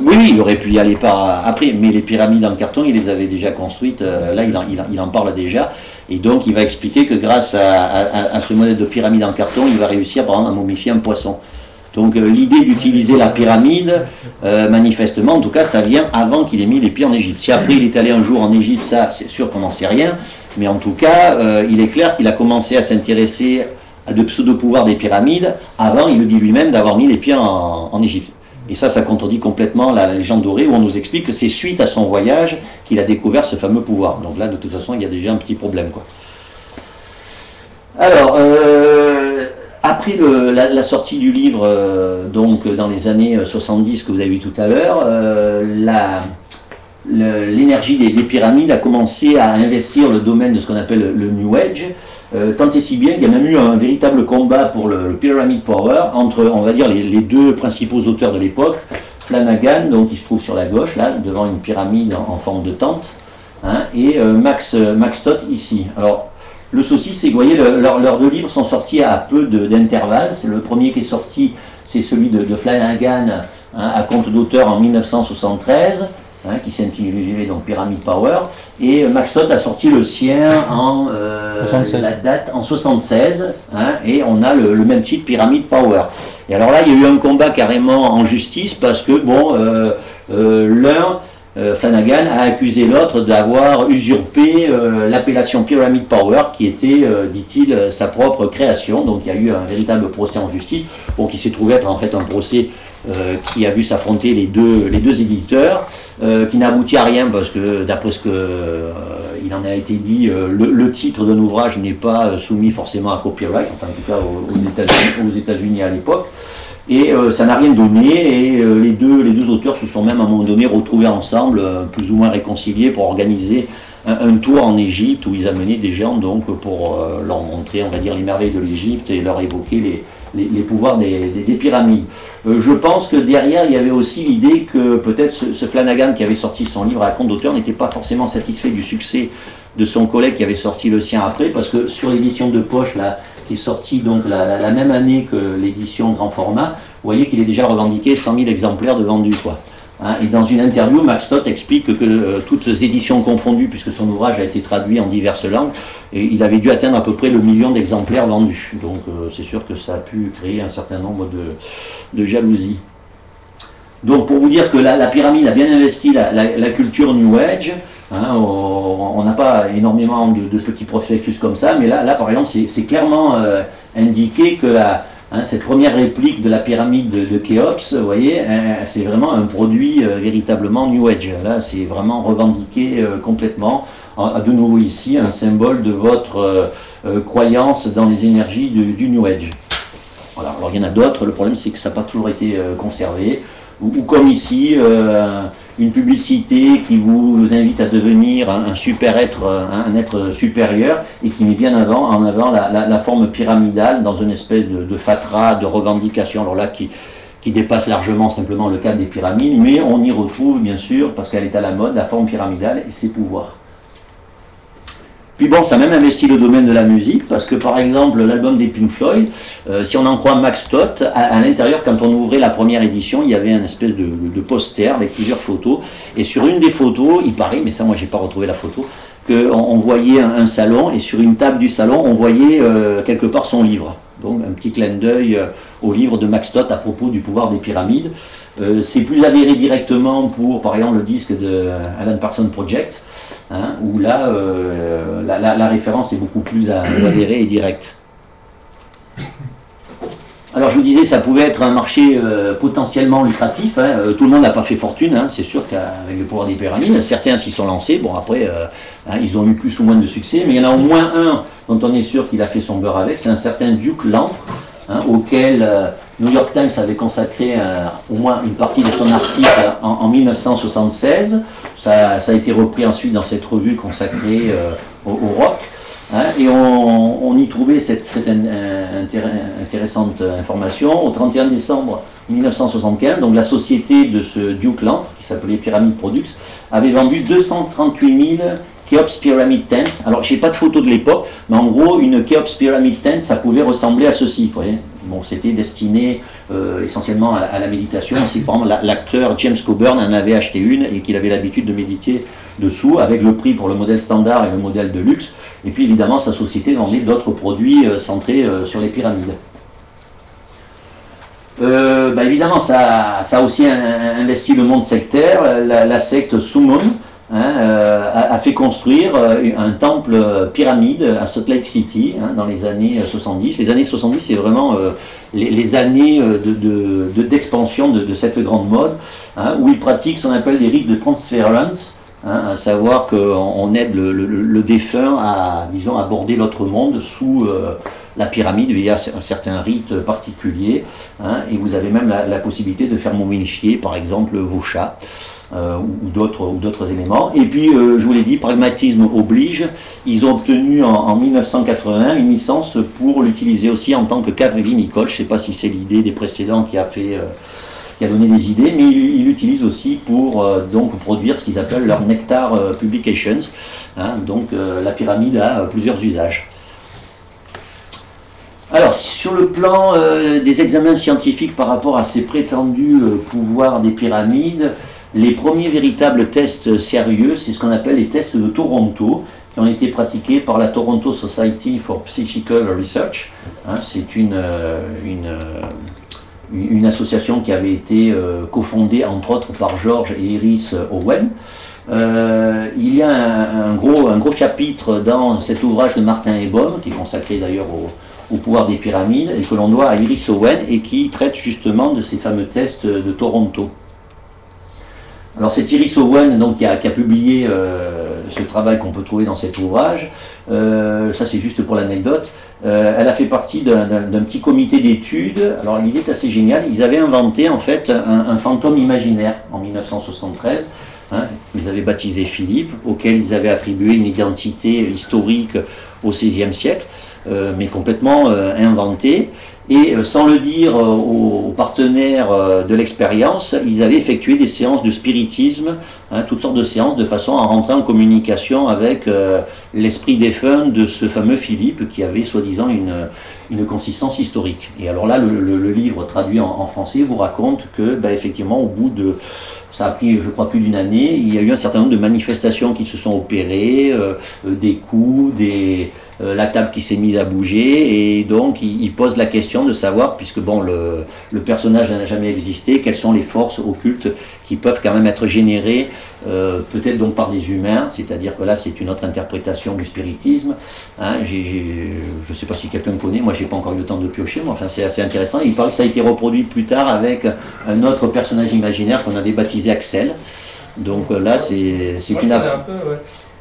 oui, il aurait pu y aller par après, mais les pyramides en carton, il les avait déjà construites, là il en parle déjà, et donc il va expliquer que grâce à ce modèle de pyramide en carton, il va réussir par exemple à momifier un poisson. Donc l'idée d'utiliser la pyramide, manifestement, en tout cas, ça vient avant qu'il ait mis les pieds en Égypte. Si après il est allé un jour en Égypte, ça c'est sûr qu'on n'en sait rien, mais en tout cas, il est clair qu'il a commencé à s'intéresser à de pseudo-pouvoirs des pyramides, avant, il le dit lui-même, d'avoir mis les pieds en Égypte. Et ça contredit complètement la légende dorée, où on nous explique que c'est suite à son voyage qu'il a découvert ce fameux pouvoir. Donc là, de toute façon, il y a déjà un petit problème, quoi. Alors, après la sortie du livre, donc dans les années 70 que vous avez vu tout à l'heure, l'énergie des pyramides a commencé à investir le domaine de ce qu'on appelle le New Age, tant et si bien qu'il y a même eu un véritable combat pour le Pyramid Power entre, on va dire, les deux principaux auteurs de l'époque, Flanagan, donc qui se trouve sur la gauche, là, devant une pyramide en forme de tente, hein, et Max Stott ici. Alors, le souci, c'est que, vous voyez, leurs deux livres sont sortis à peu d'intervalle. C'est le premier qui est sorti, c'est celui de Flanagan, hein, à compte d'auteur en 1973, hein, qui s'intitulait donc Pyramid Power, et Max Stott a sorti le sien en la date en 76, hein, et on a le même titre, Pyramid Power. Et alors là, il y a eu un combat carrément en justice parce que bon, Flanagan a accusé l'autre d'avoir usurpé l'appellation Pyramid Power, qui était, dit-il, sa propre création. Donc il y a eu un véritable procès en justice, bon, qui s'est trouvé être en fait un procès qui a vu s'affronter les deux éditeurs, qui n'a abouti à rien parce que, d'après ce il en a été dit, le titre d'un ouvrage n'est pas soumis forcément à copyright, enfin en tout cas aux États-Unis à l'époque. Et ça n'a rien donné, et les deux auteurs se sont même à un moment donné retrouvés ensemble, plus ou moins réconciliés, pour organiser un tour en Égypte où ils amenaient des gens donc pour leur montrer, on va dire, les merveilles de l'Égypte et leur évoquer les pouvoirs des pyramides. Je pense que derrière il y avait aussi l'idée que peut-être ce Flanagan qui avait sorti son livre à compte d'auteur n'était pas forcément satisfait du succès de son collègue qui avait sorti le sien après, parce que sur l'édition de poche là, qui est sortie donc la même année que l'édition grand format, vous voyez qu'il est déjà revendiqué 100 000 exemplaires de vendus, quoi. Hein, et dans une interview, Max Stott explique que toutes éditions confondues, puisque son ouvrage a été traduit en diverses langues, et il avait dû atteindre à peu près le 1 million d'exemplaires vendus. Donc c'est sûr que ça a pu créer un certain nombre de jalousies. Donc pour vous dire que la pyramide a bien investi la culture New Age, hein, on n'a pas énormément de petits prospectus comme ça, mais là par exemple c'est clairement indiqué que cette première réplique de la pyramide de Khéops, vous voyez, c'est vraiment un produit véritablement New Age. Là, c'est vraiment revendiqué complètement. De nouveau ici, un symbole de votre croyance dans les énergies du New Age. Voilà. Alors il y en a d'autres, le problème c'est que ça n'a pas toujours été conservé. Ou comme ici, une publicité qui vous invite à devenir un super être, un être supérieur, et qui met bien en avant la forme pyramidale dans une espèce de fatras, de revendication, alors là qui dépasse largement simplement le cadre des pyramides, mais on y retrouve bien sûr, parce qu'elle est à la mode, la forme pyramidale et ses pouvoirs. Puis bon, ça a même investi le domaine de la musique, parce que par exemple, l'album des Pink Floyd, si on en croit Max Stott, à l'intérieur, quand on ouvrait la première édition, il y avait une espèce de poster avec plusieurs photos, et sur une des photos, il paraît, mais ça moi j'ai pas retrouvé la photo, qu'on voyait un salon, et sur une table du salon, on voyait quelque part son livre. Donc un petit clin d'œil au livre de Max Stott à propos du pouvoir des pyramides. C'est plus avéré directement pour, par exemple, le disque de Alan Parsons Project, hein, où là, la référence est beaucoup plus avérée et directe. Alors je vous disais, ça pouvait être un marché potentiellement lucratif, hein. Tout le monde n'a pas fait fortune, hein. C'est sûr qu'avec le pouvoir des pyramides, certains s'y sont lancés, bon après, hein, ils ont eu plus ou moins de succès, mais il y en a au moins un dont on est sûr qu'il a fait son beurre avec, c'est un certain Duke Lanfre, hein, auquel New York Times avait consacré au moins une partie de son article en 1976, ça a été repris ensuite dans cette revue consacrée au rock. Hein, et on y trouvait cette intéressante information. Au 31 décembre 1975, donc la société de ce Duke Lanfre, qui s'appelait Pyramid Products, avait vendu 238 000 Khéops Pyramid Tents. Alors, je n'ai pas de photo de l'époque, mais en gros, une Khéops Pyramid Tent, ça pouvait ressembler à ceci. Vous voyez, bon, c'était destiné essentiellement à la méditation. Si par exemple l'acteur James Coburn en avait acheté une et qu'il avait l'habitude de méditer dessous, avec le prix pour le modèle standard et le modèle de luxe. Et puis évidemment, sa société vendait d'autres produits centrés sur les pyramides. Évidemment, ça a aussi investi le monde sectaire. La secte Summon, hein, a fait construire un temple pyramide à Salt Lake City, hein, dans les années 70. Les années 70, c'est vraiment les années d'expansion de cette grande mode, hein, où ils pratiquent ce qu'on appelle des rites de transference, hein, à savoir qu'on aide le défunt à, disons, aborder l'autre monde sous la pyramide via un certain rite particulier, hein, et vous avez même la possibilité de faire momifier, par exemple, vos chats. Ou d'autres éléments. Et puis, je vous l'ai dit, pragmatisme oblige, ils ont obtenu en 1981 une licence pour l'utiliser aussi en tant que cave vinicole. Je ne sais pas si c'est l'idée des précédents qui a donné des idées, mais ils l'utilisent aussi pour donc produire ce qu'ils appellent leur Nectar Publications. Hein, donc la pyramide a plusieurs usages. Alors, sur le plan des examens scientifiques par rapport à ces prétendus pouvoirs des pyramides, les premiers véritables tests sérieux, c'est ce qu'on appelle les tests de Toronto, qui ont été pratiqués par la Toronto Society for Psychical Research. Hein, c'est une association qui avait été cofondée entre autres par George et Iris Owen. Il y a un gros chapitre dans cet ouvrage de Martin Ebom, qui est consacré d'ailleurs au pouvoir des pyramides, et que l'on doit à Iris Owen, et qui traite justement de ces fameux tests de Toronto. Alors c'est Iris Owen donc, qui a publié ce travail qu'on peut trouver dans cet ouvrage. Ça c'est juste pour l'anecdote. Elle a fait partie d'un petit comité d'études. Alors l'idée est assez géniale. Ils avaient inventé en fait un fantôme imaginaire en 1973. Hein, ils avaient baptisé Philippe, auquel ils avaient attribué une identité historique au XVIe siècle, mais complètement inventée. Et sans le dire aux partenaires de l'expérience, ils avaient effectué des séances de spiritisme, hein, toutes sortes de séances, de façon à rentrer en communication avec l'esprit défunt de ce fameux Philippe, qui avait soi-disant une consistance historique. Et alors là, le livre traduit en français vous raconte que, effectivement, au bout de... Ça a pris, je crois, plus d'une année, il y a eu un certain nombre de manifestations qui se sont opérées, des coups, la table qui s'est mise à bouger, et donc il pose la question de savoir, puisque bon, le personnage n'a jamais existé, quelles sont les forces occultes qui peuvent quand même être générées, peut-être donc par des humains, c'est-à-dire que là c'est une autre interprétation du spiritisme. Hein, je ne sais pas si quelqu'un connaît, moi j'ai pas encore eu le temps de piocher, mais enfin c'est assez intéressant. Il paraît que ça a été reproduit plus tard avec un autre personnage imaginaire qu'on avait baptisé Axel. Donc là c'est une... un peu, ouais.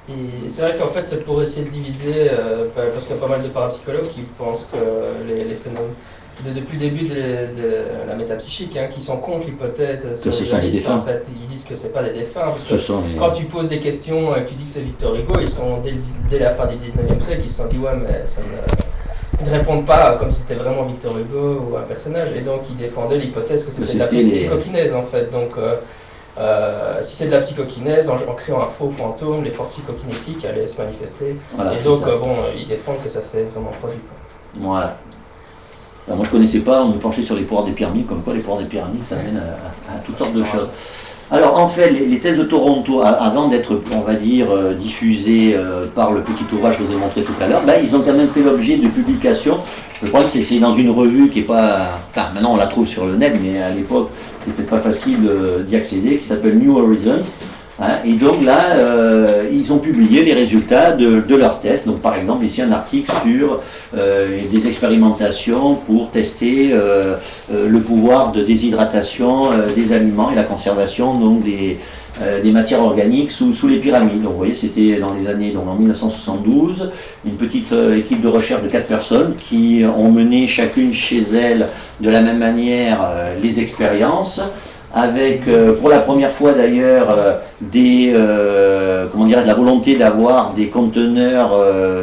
Et c'est vrai qu'en fait c'est pour essayer de diviser, parce qu'il y a pas mal de parapsychologues qui pensent que les phénomènes, depuis le début de la métapsychique, hein, qui sont contre l'hypothèse surréaliste, en fait, ils disent que c'est pas des défunts, parce que quand tu poses des questions et que tu dis que c'est Victor Hugo, ils sont dès la fin du 19e siècle, ils se sont dit ouais mais ça ils ne répondent pas comme si c'était vraiment Victor Hugo ou un personnage, et donc ils défendaient l'hypothèse que c'était de la psychokinèse en fait. Donc si c'est de la psychokinèse, en créant un faux fantôme, les forces psychokinétiques allaient se manifester. Voilà, et donc ils défendent que ça s'est vraiment produit. Voilà. Alors, moi je ne connaissais pas, on me penchait sur les pouvoirs des pyramides, comme quoi les pouvoirs des pyramides ça mène à toutes sortes de choses. Alors en fait, les thèses de Toronto, avant d'être, on va dire, diffusées par le petit ouvrage que je vous ai montré tout à l'heure, ben, ils ont quand même fait l'objet de publications. Le problème, c'est que c'est dans une revue qui n'est pas... Enfin, maintenant on la trouve sur le net, mais à l'époque, c'était pas facile d'y accéder, qui s'appelle New Horizons. Hein, et donc là, ils ont publié les résultats de leurs tests. Donc par exemple, ici un article sur des expérimentations pour tester le pouvoir de déshydratation des aliments et la conservation donc, des matières organiques sous les pyramides. Donc vous voyez, c'était dans les années, donc en 1972, une petite équipe de recherche de 4 personnes qui ont mené chacune chez elles de la même manière les expériences, avec pour la première fois d'ailleurs comment dirais-je, la volonté d'avoir des conteneurs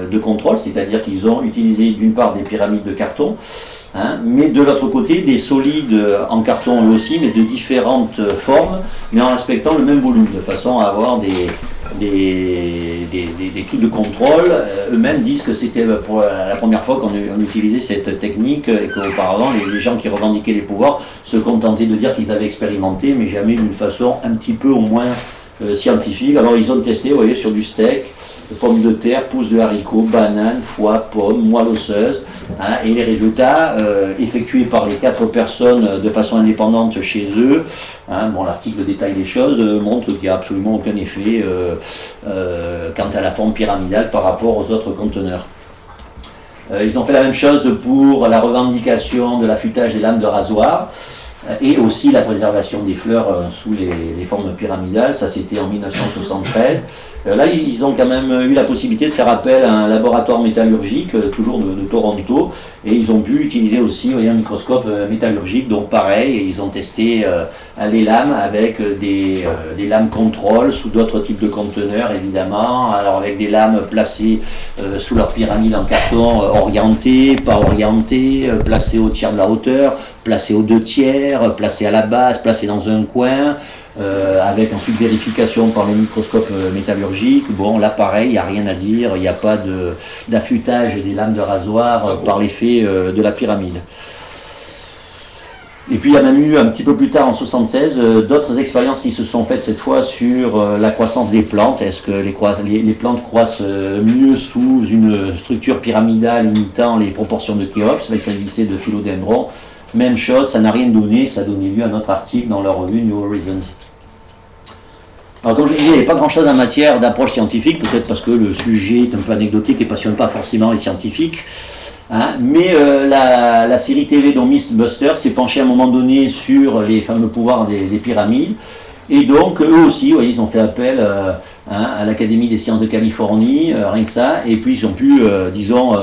de contrôle, c'est-à-dire qu'ils ont utilisé d'une part des pyramides de carton, hein, mais de l'autre côté des solides en carton eux aussi, mais de différentes formes, mais en respectant le même volume, de façon à avoir des trucs de contrôle. Eux-mêmes disent que c'était pour la première fois qu'on utilisait cette technique et qu'auparavant les gens qui revendiquaient les pouvoirs se contentaient de dire qu'ils avaient expérimenté, mais jamais d'une façon un petit peu au moins scientifique. Alors ils ont testé, vous voyez, sur du steak, pommes de terre, pousses de haricots, bananes, foie, pommes, moelle osseuse, hein, et les résultats effectués par les 4 personnes de façon indépendante chez eux, hein, bon, l'article détaille les choses, montre qu'il n'y a absolument aucun effet quant à la forme pyramidale par rapport aux autres conteneurs. Ils ont fait la même chose pour la revendication de l'affûtage des lames de rasoir, et aussi la préservation des fleurs sous les formes pyramidales. Ça c'était en 1973. Là ils ont quand même eu la possibilité de faire appel à un laboratoire métallurgique, toujours de Toronto, et ils ont pu utiliser aussi, vous voyez, un microscope métallurgique. Donc pareil, ils ont testé les lames avec des lames contrôle sous d'autres types de conteneurs évidemment, alors avec des lames placées sous leur pyramide en carton, orientées, pas orientées, placées au tiers de la hauteur, placé aux 2 tiers, placé à la base, placé dans un coin, avec ensuite vérification par le microscope métallurgique. Bon, là pareil, il n'y a rien à dire, il n'y a pas d'affûtage des lames de rasoir par l'effet de la pyramide. Et puis il y a même eu un petit peu plus tard, en 1976, d'autres expériences qui se sont faites cette fois sur la croissance des plantes. Est-ce que les plantes croissent mieux sous une structure pyramidale imitant les proportions de Khéops? Là il s'agissait de philodendron. Même chose, ça n'a rien donné, ça a donné lieu à notre article dans la revue New Horizons. Alors comme je disais, il n'y avait pas grand chose en matière d'approche scientifique, peut-être parce que le sujet est un peu anecdotique et ne passionne pas forcément les scientifiques. Hein, mais la série TV dont Mythbusters s'est penchée à un moment donné sur les fameux pouvoirs des pyramides. Et donc eux aussi, vous voyez, ils ont fait appel à l'Académie des sciences de Californie, rien que ça, et puis ils ont pu, disons,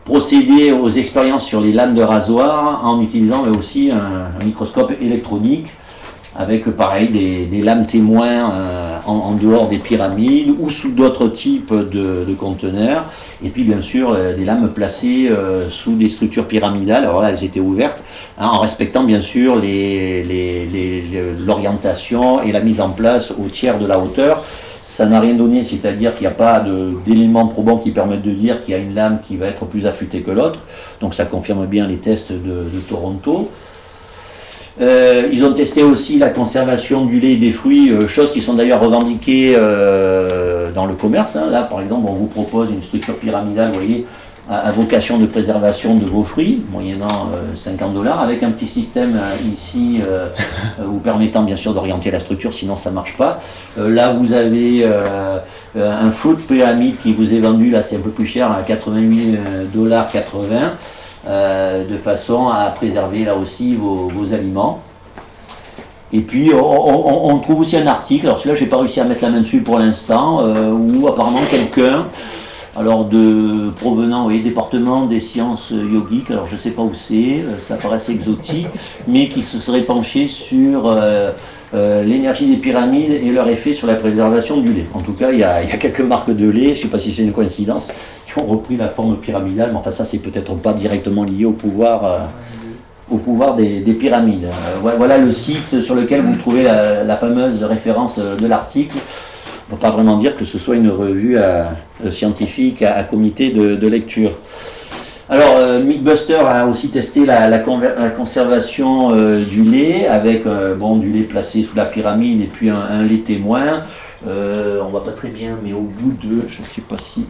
procéder aux expériences sur les lames de rasoir en utilisant aussi un microscope électronique avec pareil des lames témoins en dehors des pyramides ou sous d'autres types de conteneurs, et puis bien sûr des lames placées sous des structures pyramidales. Alors là elles étaient ouvertes, hein, en respectant bien sûr l'orientation et la mise en place au tiers de la hauteur. Ça n'a rien donné, c'est-à-dire qu'il n'y a pas d'éléments probants qui permettent de dire qu'il y a une lame qui va être plus affûtée que l'autre. Donc ça confirme bien les tests de Toronto. Ils ont testé aussi la conservation du lait et des fruits, choses qui sont d'ailleurs revendiquées dans le commerce. Hein. Là par exemple on vous propose une structure pyramidale, vous voyez, à vocation de préservation de vos fruits, moyennant 50 $, avec un petit système ici vous permettant bien sûr d'orienter la structure, sinon ça ne marche pas. Là vous avez un fruit pyramide qui vous est vendu, là c'est un peu plus cher, à 88,80 $, de façon à préserver là aussi vos aliments. Et puis on trouve aussi un article, alors celui-là j'ai pas réussi à mettre la main dessus pour l'instant, où apparemment quelqu'un, alors provenant, vous voyez, département des sciences yogiques, alors je ne sais pas où c'est, ça paraît exotique, mais qui se serait penché sur l'énergie des pyramides et leur effet sur la préservation du lait. En tout cas, il y a quelques marques de lait, je ne sais pas si c'est une coïncidence, qui ont repris la forme pyramidale, mais enfin ça c'est peut-être pas directement lié au pouvoir des pyramides. Voilà le site sur lequel vous trouvez la fameuse référence de l'article. On ne peut pas vraiment dire que ce soit une revue scientifique à comité de lecture. Alors, Mythbuster a aussi testé la conservation du lait avec du lait placé sous la pyramide et puis un lait témoin. On voit pas très bien, mais au bout de, je ne sais pas si,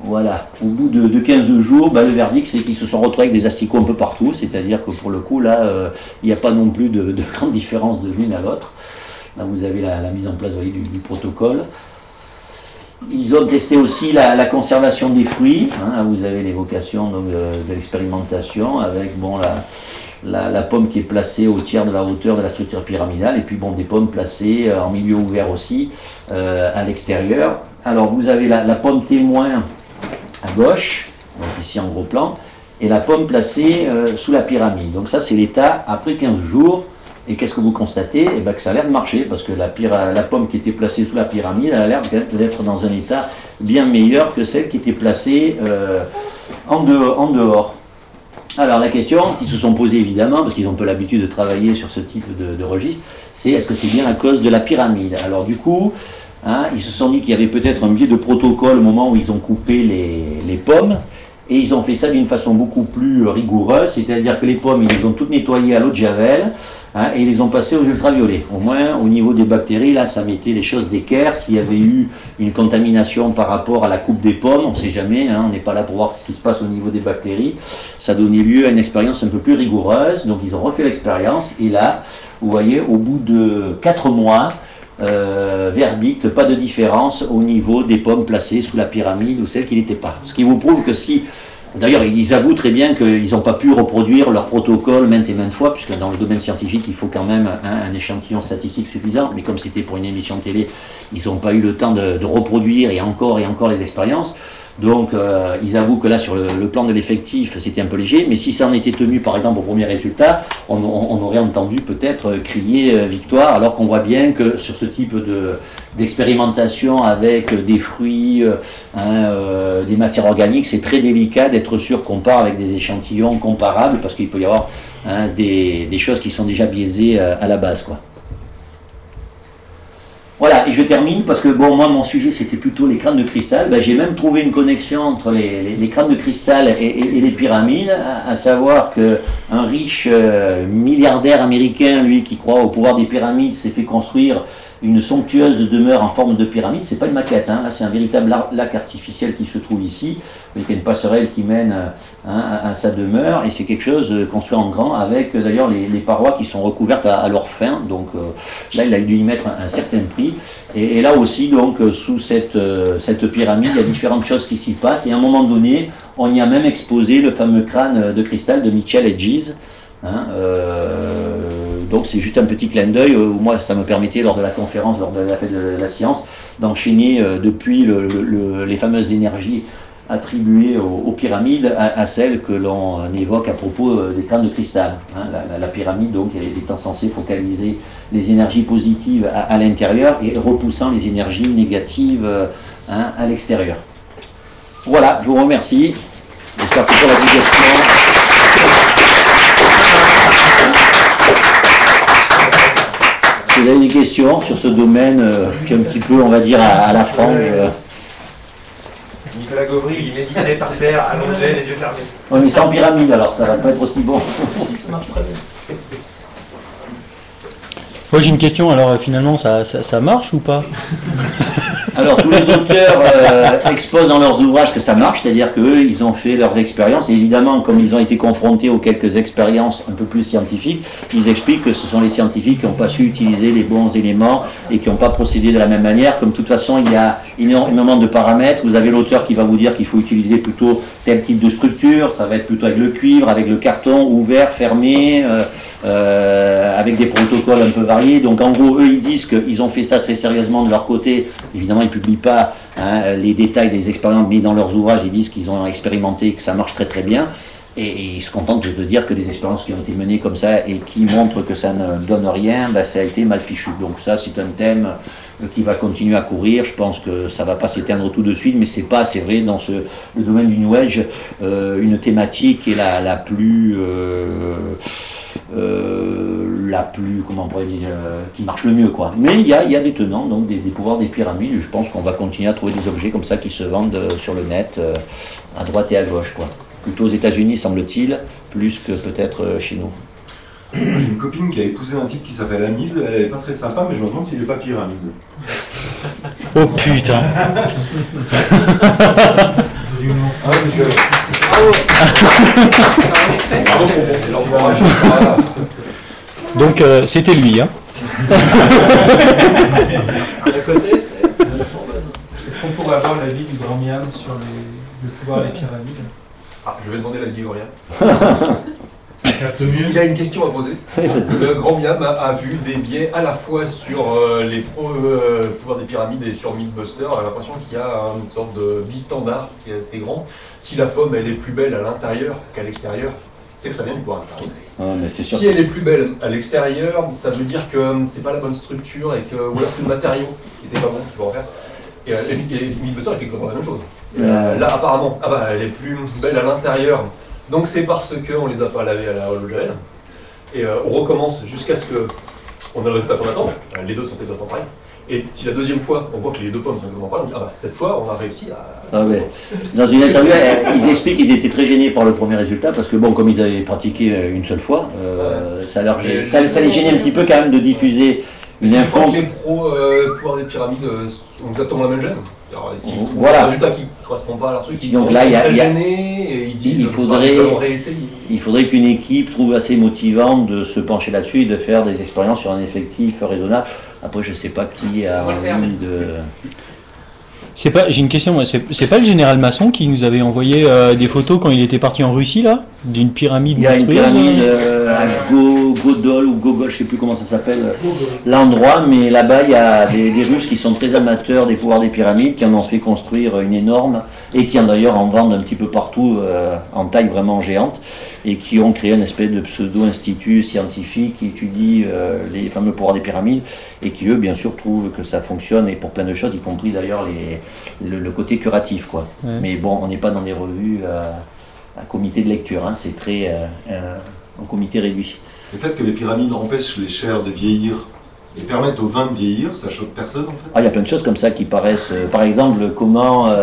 voilà, au bout de 15 jours, le verdict c'est qu'ils se sont retrouvés avec des asticots un peu partout, c'est-à-dire que pour le coup là, il n'y a pas non plus de grande différence de l'une à l'autre. Là vous avez la mise en place du protocole. Ils ont testé aussi la conservation des fruits, là vous avez l'évocation de l'expérimentation avec la pomme qui est placée au tiers de la hauteur de la structure pyramidale et puis des pommes placées en milieu ouvert aussi à l'extérieur. Alors vous avez la pomme témoin à gauche, donc ici en gros plan, et la pomme placée sous la pyramide. Donc ça c'est l'état après 15 jours. Et qu'est-ce que vous constatez? Que ça a l'air de marcher, parce que la pomme qui était placée sous la pyramide, elle a l'air d'être dans un état bien meilleur que celle qui était placée en dehors. Alors la question qu'ils se sont posée évidemment, parce qu'ils ont un peu l'habitude de travailler sur ce type de registre, c'est est-ce que c'est bien à cause de la pyramide? Alors du coup, ils se sont dit qu'il y avait peut-être un biais de protocole au moment où ils ont coupé les pommes, et ils ont fait ça d'une façon beaucoup plus rigoureuse, c'est-à-dire que les pommes, ils les ont toutes nettoyées à l'eau de javel, et ils les ont passées aux ultraviolets. Au moins, au niveau des bactéries, là, ça mettait les choses d'équerre. S'il y avait eu une contamination par rapport à la coupe des pommes, on ne sait jamais, on n'est pas là pour voir ce qui se passe au niveau des bactéries, ça donnait lieu à une expérience un peu plus rigoureuse. Donc ils ont refait l'expérience, et là, vous voyez, au bout de 4 mois, verdict, pas de différence au niveau des pommes placées sous la pyramide ou celles qui n'étaient pas. Ce qui vous prouve que si, d'ailleurs ils avouent très bien qu'ils n'ont pas pu reproduire leur protocole maintes et maintes fois, puisque dans le domaine scientifique il faut quand même un échantillon statistique suffisant, mais comme c'était pour une émission télé, ils n'ont pas eu le temps de reproduire et encore les expériences. Donc ils avouent que là sur le plan de l'effectif c'était un peu léger, mais si ça en était tenu par exemple au premier résultat, on aurait entendu peut-être crier victoire, alors qu'on voit bien que sur ce type d'expérimentation avec des fruits, des matières organiques, c'est très délicat d'être sûr qu'on part avec des échantillons comparables, parce qu'il peut y avoir des choses qui sont déjà biaisées à la base, quoi. Voilà, et je termine parce que moi mon sujet c'était plutôt les crânes de cristal. J'ai même trouvé une connexion entre les crânes de cristal et les pyramides, à savoir qu'un riche milliardaire américain, lui qui croit au pouvoir des pyramides, s'est fait construire une somptueuse demeure en forme de pyramide. C'est pas une maquette, là c'est un véritable lac artificiel qui se trouve ici. Il y a une passerelle qui mène à sa demeure, et c'est quelque chose construit en grand avec d'ailleurs les parois qui sont recouvertes à l'or fin. Donc là il a dû y mettre un certain prix, et là aussi donc sous cette pyramide il y a différentes choses qui s'y passent, et à un moment donné on y a même exposé le fameux crâne de cristal de Mitchell et Gies. Donc c'est juste un petit clin d'œil où moi ça me permettait lors de la conférence, lors de la fête de la science, d'enchaîner depuis les fameuses énergies attribuées aux pyramides à celles que l'on évoque à propos des crânes de cristal. La pyramide donc étant censée focaliser les énergies positives à l'intérieur et repoussant les énergies négatives à l'extérieur. Voilà, je vous remercie. J'espère que pour la question. Si vous avez des questions sur ce domaine qui est un petit peu, on va dire, à la frange. Nicolas Gauvry, il méditerait par terre, allongé, les yeux fermés. Oui, mais c'est en pyramide, alors ça va pas être aussi bon. Ça marche très bien. Moi j'ai une question, alors finalement ça marche ou pas? Alors tous les auteurs exposent dans leurs ouvrages que ça marche, c'est-à-dire qu'eux ils ont fait leurs expériences, et évidemment comme ils ont été confrontés aux quelques expériences un peu plus scientifiques, ils expliquent que ce sont les scientifiques qui n'ont pas su utiliser les bons éléments et qui n'ont pas procédé de la même manière. Comme de toute façon il y a énormément de paramètres, vous avez l'auteur qui va vous dire qu'il faut utiliser plutôt tel type de structure, ça va être plutôt avec le cuivre, avec le carton, ouvert, fermé, avec des protocoles un peu variés. Donc en gros eux ils disent qu'ils ont fait ça très sérieusement de leur côté. Évidemment ils ne publient pas les détails des expériences, mais dans leurs ouvrages ils disent qu'ils ont expérimenté, que ça marche très très bien, et ils se contentent de dire que les expériences qui ont été menées comme ça et qui montrent que ça ne donne rien, ça a été mal fichu. Donc ça c'est un thème qui va continuer à courir. Je pense que ça ne va pas s'éteindre tout de suite, mais c'est vrai dans le domaine du New Age une thématique qui est la plus comment on pourrait dire, qui marche le mieux, quoi. Mais il y a des tenants, donc des pouvoirs des pyramides. Je pense qu'on va continuer à trouver des objets comme ça qui se vendent sur le net à droite et à gauche, quoi. plutôt aux États-Unis, semble-t-il, plus que peut-être chez nous. J'ai une copine qui a épousé un type qui s'appelle Hamid, elle est pas très sympa, mais je me demande s'il est pas pyramide. Oh putain. Donc c'était lui, hein. Est-ce qu'on pourrait avoir l'avis du grand Miam sur le pouvoir des pyramides? Ah, je vais demander l'avis d'Aurélien. Il y a une question à poser. Le grand Miam a vu des biais à la fois sur les pouvoirs des pyramides et sur Mythbuster. On a l'impression qu'il y a une sorte de bistandard qui est assez grand. Si la pomme elle est plus belle à l'intérieur qu'à l'extérieur, c'est que ça vient du pouvoir des pyramides. Mais c'est sûr Si elle est plus belle à l'extérieur, ça veut dire que c'est pas la bonne structure et que ou alors c'est le matériau qui était pas bon qu'il faut en faire. Et Mythbuster fait exactement la même chose. Là apparemment, elle est plus belle à l'intérieur. Donc c'est parce qu'on ne les a pas lavés à la eau Javel. Et on recommence jusqu'à ce qu'on ait le résultat qu'on attend. Les deux sont exactement pareils. Et si la deuxième fois, on voit que les deux pommes sont exactement pareilles, on dit cette fois, on a réussi à... Dans une interview, ils expliquent qu'ils étaient très gênés par le premier résultat, parce que bon, comme ils avaient pratiqué une seule fois, ça les gênait un petit peu quand même de diffuser une info. Je crois que les pros pouvoirs des pyramides ont exactement la même gêne. Alors, si voilà. Un résultat qui ne correspond pas à leur truc, ils donc sont là, très gênés et ils disent il faudrait qu'une équipe trouve assez motivante de se pencher là-dessus et de faire des expériences sur un effectif raisonnable. Après, je ne sais pas qui a envie de... J'ai une question, moi. C'est pas le général Masson qui nous avait envoyé des photos quand il était parti en Russie, là, d'une pyramide monstrueuse? Il y a une pyramide à Godol ou Gogol, je ne sais plus comment ça s'appelle l'endroit, mais là-bas il y a des Russes qui sont très amateurs des pouvoirs des pyramides, qui en ont fait construire une énorme et qui en d'ailleurs en vendent un petit peu partout en taille vraiment géante, et qui ont créé une espèce de pseudo-institut scientifique qui étudie les fameux pouvoirs des pyramides, et qui eux bien sûr trouvent que ça fonctionne, et pour plein de choses, y compris d'ailleurs le côté curatif, quoi. Ouais. Mais bon, on n'est pas dans des revues à comité de lecture, hein, c'est très en comité réduit. Le fait que les pyramides empêchent les chairs de vieillir et permettent au vin de vieillir, ça choque personne en fait? Il y a plein de choses comme ça qui paraissent. Par exemple, comment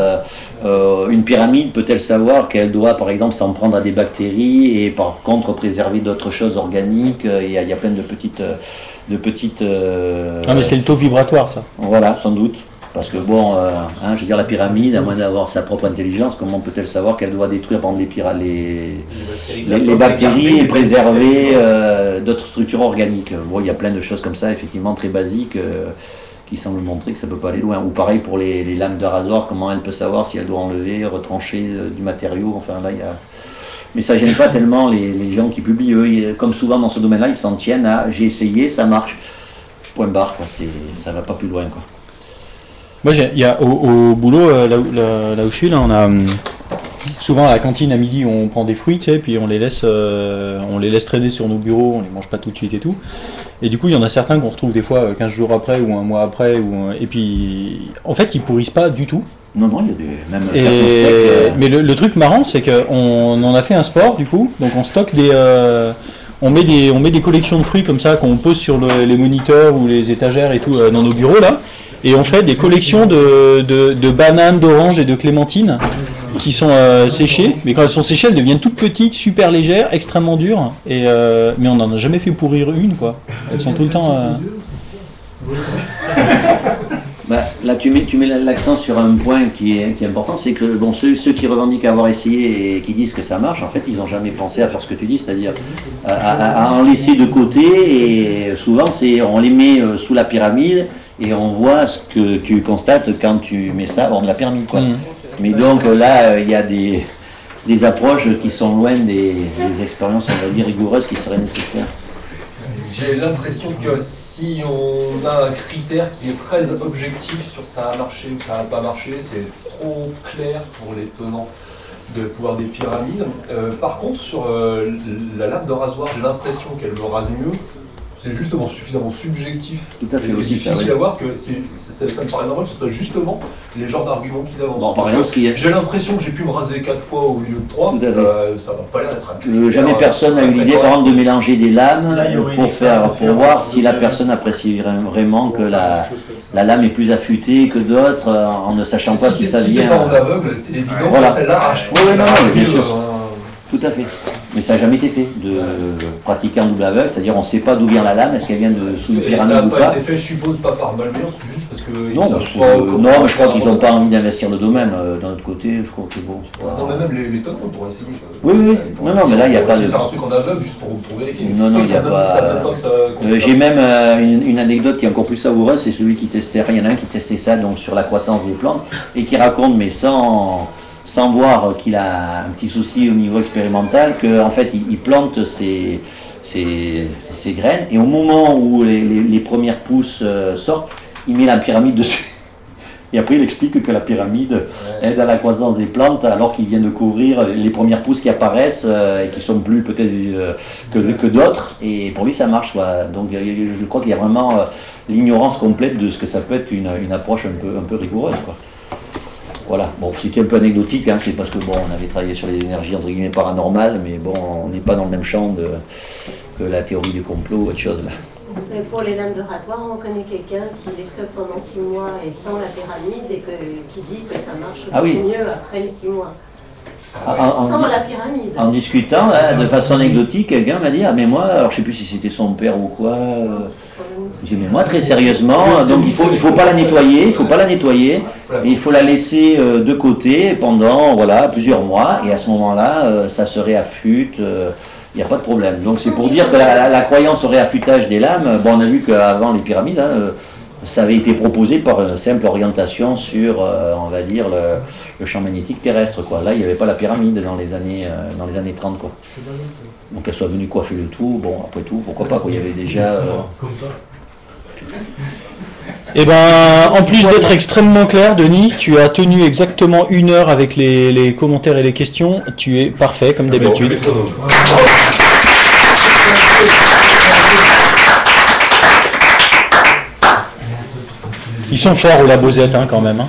une pyramide peut-elle savoir qu'elle doit par exemple s'en prendre à des bactéries et par contre préserver d'autres choses organiques? Il y a plein de petites... mais c'est le taux vibratoire, ça. Voilà, sans doute. Parce que bon, je veux dire, la pyramide, à moins d'avoir sa propre intelligence, comment peut-elle savoir qu'elle doit détruire les bactéries et préserver d'autres structures organiques? Bon, il y a plein de choses comme ça, effectivement, très basiques, qui semblent montrer que ça ne peut pas aller loin. Ou pareil pour les lames de rasoir, comment elle peut savoir si elle doit enlever, retrancher du matériau, enfin là, il y a... Mais ça ne gêne pas tellement les gens qui publient, eux, comme souvent dans ce domaine-là, ils s'en tiennent à « j'ai essayé, ça marche ». Point barre, quoi, ça ne va pas plus loin, quoi. Moi, il y a au boulot, là où je suis, là, on a souvent à la cantine à midi, on prend des fruits, tu sais, puis on les laisse traîner sur nos bureaux, on les mange pas tout de suite et tout. Et du coup, il y en a certains qu'on retrouve des fois 15 jours après ou un mois après, et puis en fait, ils pourrissent pas du tout. Non, il y a même certains steaks. Mais le truc marrant, c'est qu'on en a fait un sport, du coup, donc on stocke on met des collections de fruits comme ça qu'on pose sur les moniteurs ou les étagères et tout dans nos bureaux là. Et on fait des collections de bananes, d'oranges et de clémentines qui sont séchées. Mais quand elles sont séchées, elles deviennent toutes petites, super légères, extrêmement dures. Mais on n'en a jamais fait pourrir une, quoi. Elles sont tout le temps... Là, tu mets l'accent sur un point qui est important, c'est que bon, ceux qui revendiquent avoir essayé et qui disent que ça marche, en fait, ils n'ont jamais pensé à faire ce que tu dis, c'est-à-dire à en laisser de côté. Et souvent, on les met sous la pyramide, et on voit ce que tu constates quand tu mets ça hors de la pyramide, quoi. Mais donc là, il y a des approches qui sont loin des expériences, on va dire, rigoureuses qui seraient nécessaires. J'ai l'impression que si on a un critère qui est très objectif sur ça a marché ou ça n'a pas marché, c'est trop clair pour les tenants de pouvoir des pyramides. Par contre, sur la lame de rasoir, j'ai l'impression qu'elle me rase mieux. C'est justement suffisamment subjectif. Tout à fait, aussi difficile à voir que ça me paraît normal que ce soit justement les genres d'arguments qui avancent. Bon, par exemple, j'ai l'impression que j'ai pu me raser 4 fois au lieu de 3, ça va pas l'air d'être jamais personne n'a eu l'idée par exemple de mélanger des lames pour voir si la personne apprécie vraiment que la lame est plus affûtée que d'autres en ne sachant pas si ça vient. Si c'est pas en aveugle, c'est évident voilà. que ça l'arrache. Oui, non, bien sûr. Tout à fait. Mais ça n'a jamais été fait de pratiquer en double aveugle, c'est-à-dire on ne sait pas d'où vient la lame, est-ce qu'elle vient de sous une Et ça pyramide n'a ou pas pas. été fait, je suppose, pas par malveillance, c'est juste parce que. Non, non, mais je crois qu'ils n'ont pas envie d'investir dedans même. D'un autre côté, je crois que c'est bon. Non, mais même les tonnes, on pourrait essayer. Oui, oui. Non, mais là, il n'y a pas de. C'est un truc en aveugle juste pour vérifier. Non, il n'y a pas. J'ai même une anecdote qui est encore plus savoureuse, c'est celui qui testait. Enfin, il y en a un qui testait ça donc sur la croissance des plantes et qui raconte, mais sans voir qu'il a un petit souci au niveau expérimental, qu'en fait il plante ses graines et au moment où les premières pousses sortent, il met la pyramide dessus. Et après il explique que la pyramide aide à la croissance des plantes alors qu'il vient de couvrir les premières pousses qui apparaissent et qui sont plus peut-être que d'autres. Et pour lui ça marche, quoi. Donc je crois qu'il y a vraiment l'ignorance complète de ce que ça peut être une approche un peu rigoureuse, quoi. Voilà, bon, c'était un peu anecdotique, hein, c'est parce que bon, on avait travaillé sur les énergies entre guillemets paranormales, mais bon, on n'est pas dans le même champ que la théorie du complot ou autre chose là. Et pour les lames de rasoir, on connaît quelqu'un qui les stocke pendant 6 mois et sans la pyramide et qui dit que ça marche beaucoup mieux après les 6 mois. Sans la pyramide. En discutant, de façon anecdotique, quelqu'un m'a dit, ah mais moi, alors je sais plus si c'était son père ou quoi, je dis, mais moi très sérieusement, donc il faut pas la nettoyer, et il faut la laisser de côté pendant voilà, plusieurs mois, et à ce moment-là, ça se réaffûte, il n'y a pas de problème. Donc c'est pour dire que la croyance au réaffûtage des lames, bon on a vu qu'avant les pyramides, ça avait été proposé par une simple orientation sur, on va dire, le champ magnétique terrestre, quoi. Là, il n'y avait pas la pyramide dans les années 30, quoi. Donc, elle soit venue coiffer le tout, bon, après tout, pourquoi pas, quoi. Il y avait déjà... Eh ben, en plus d'être extrêmement clair, Denis, tu as tenu exactement 1 heure avec les commentaires et les questions. Tu es parfait, comme d'habitude. Ils sont forts au Labozette, hein, quand même. Hein.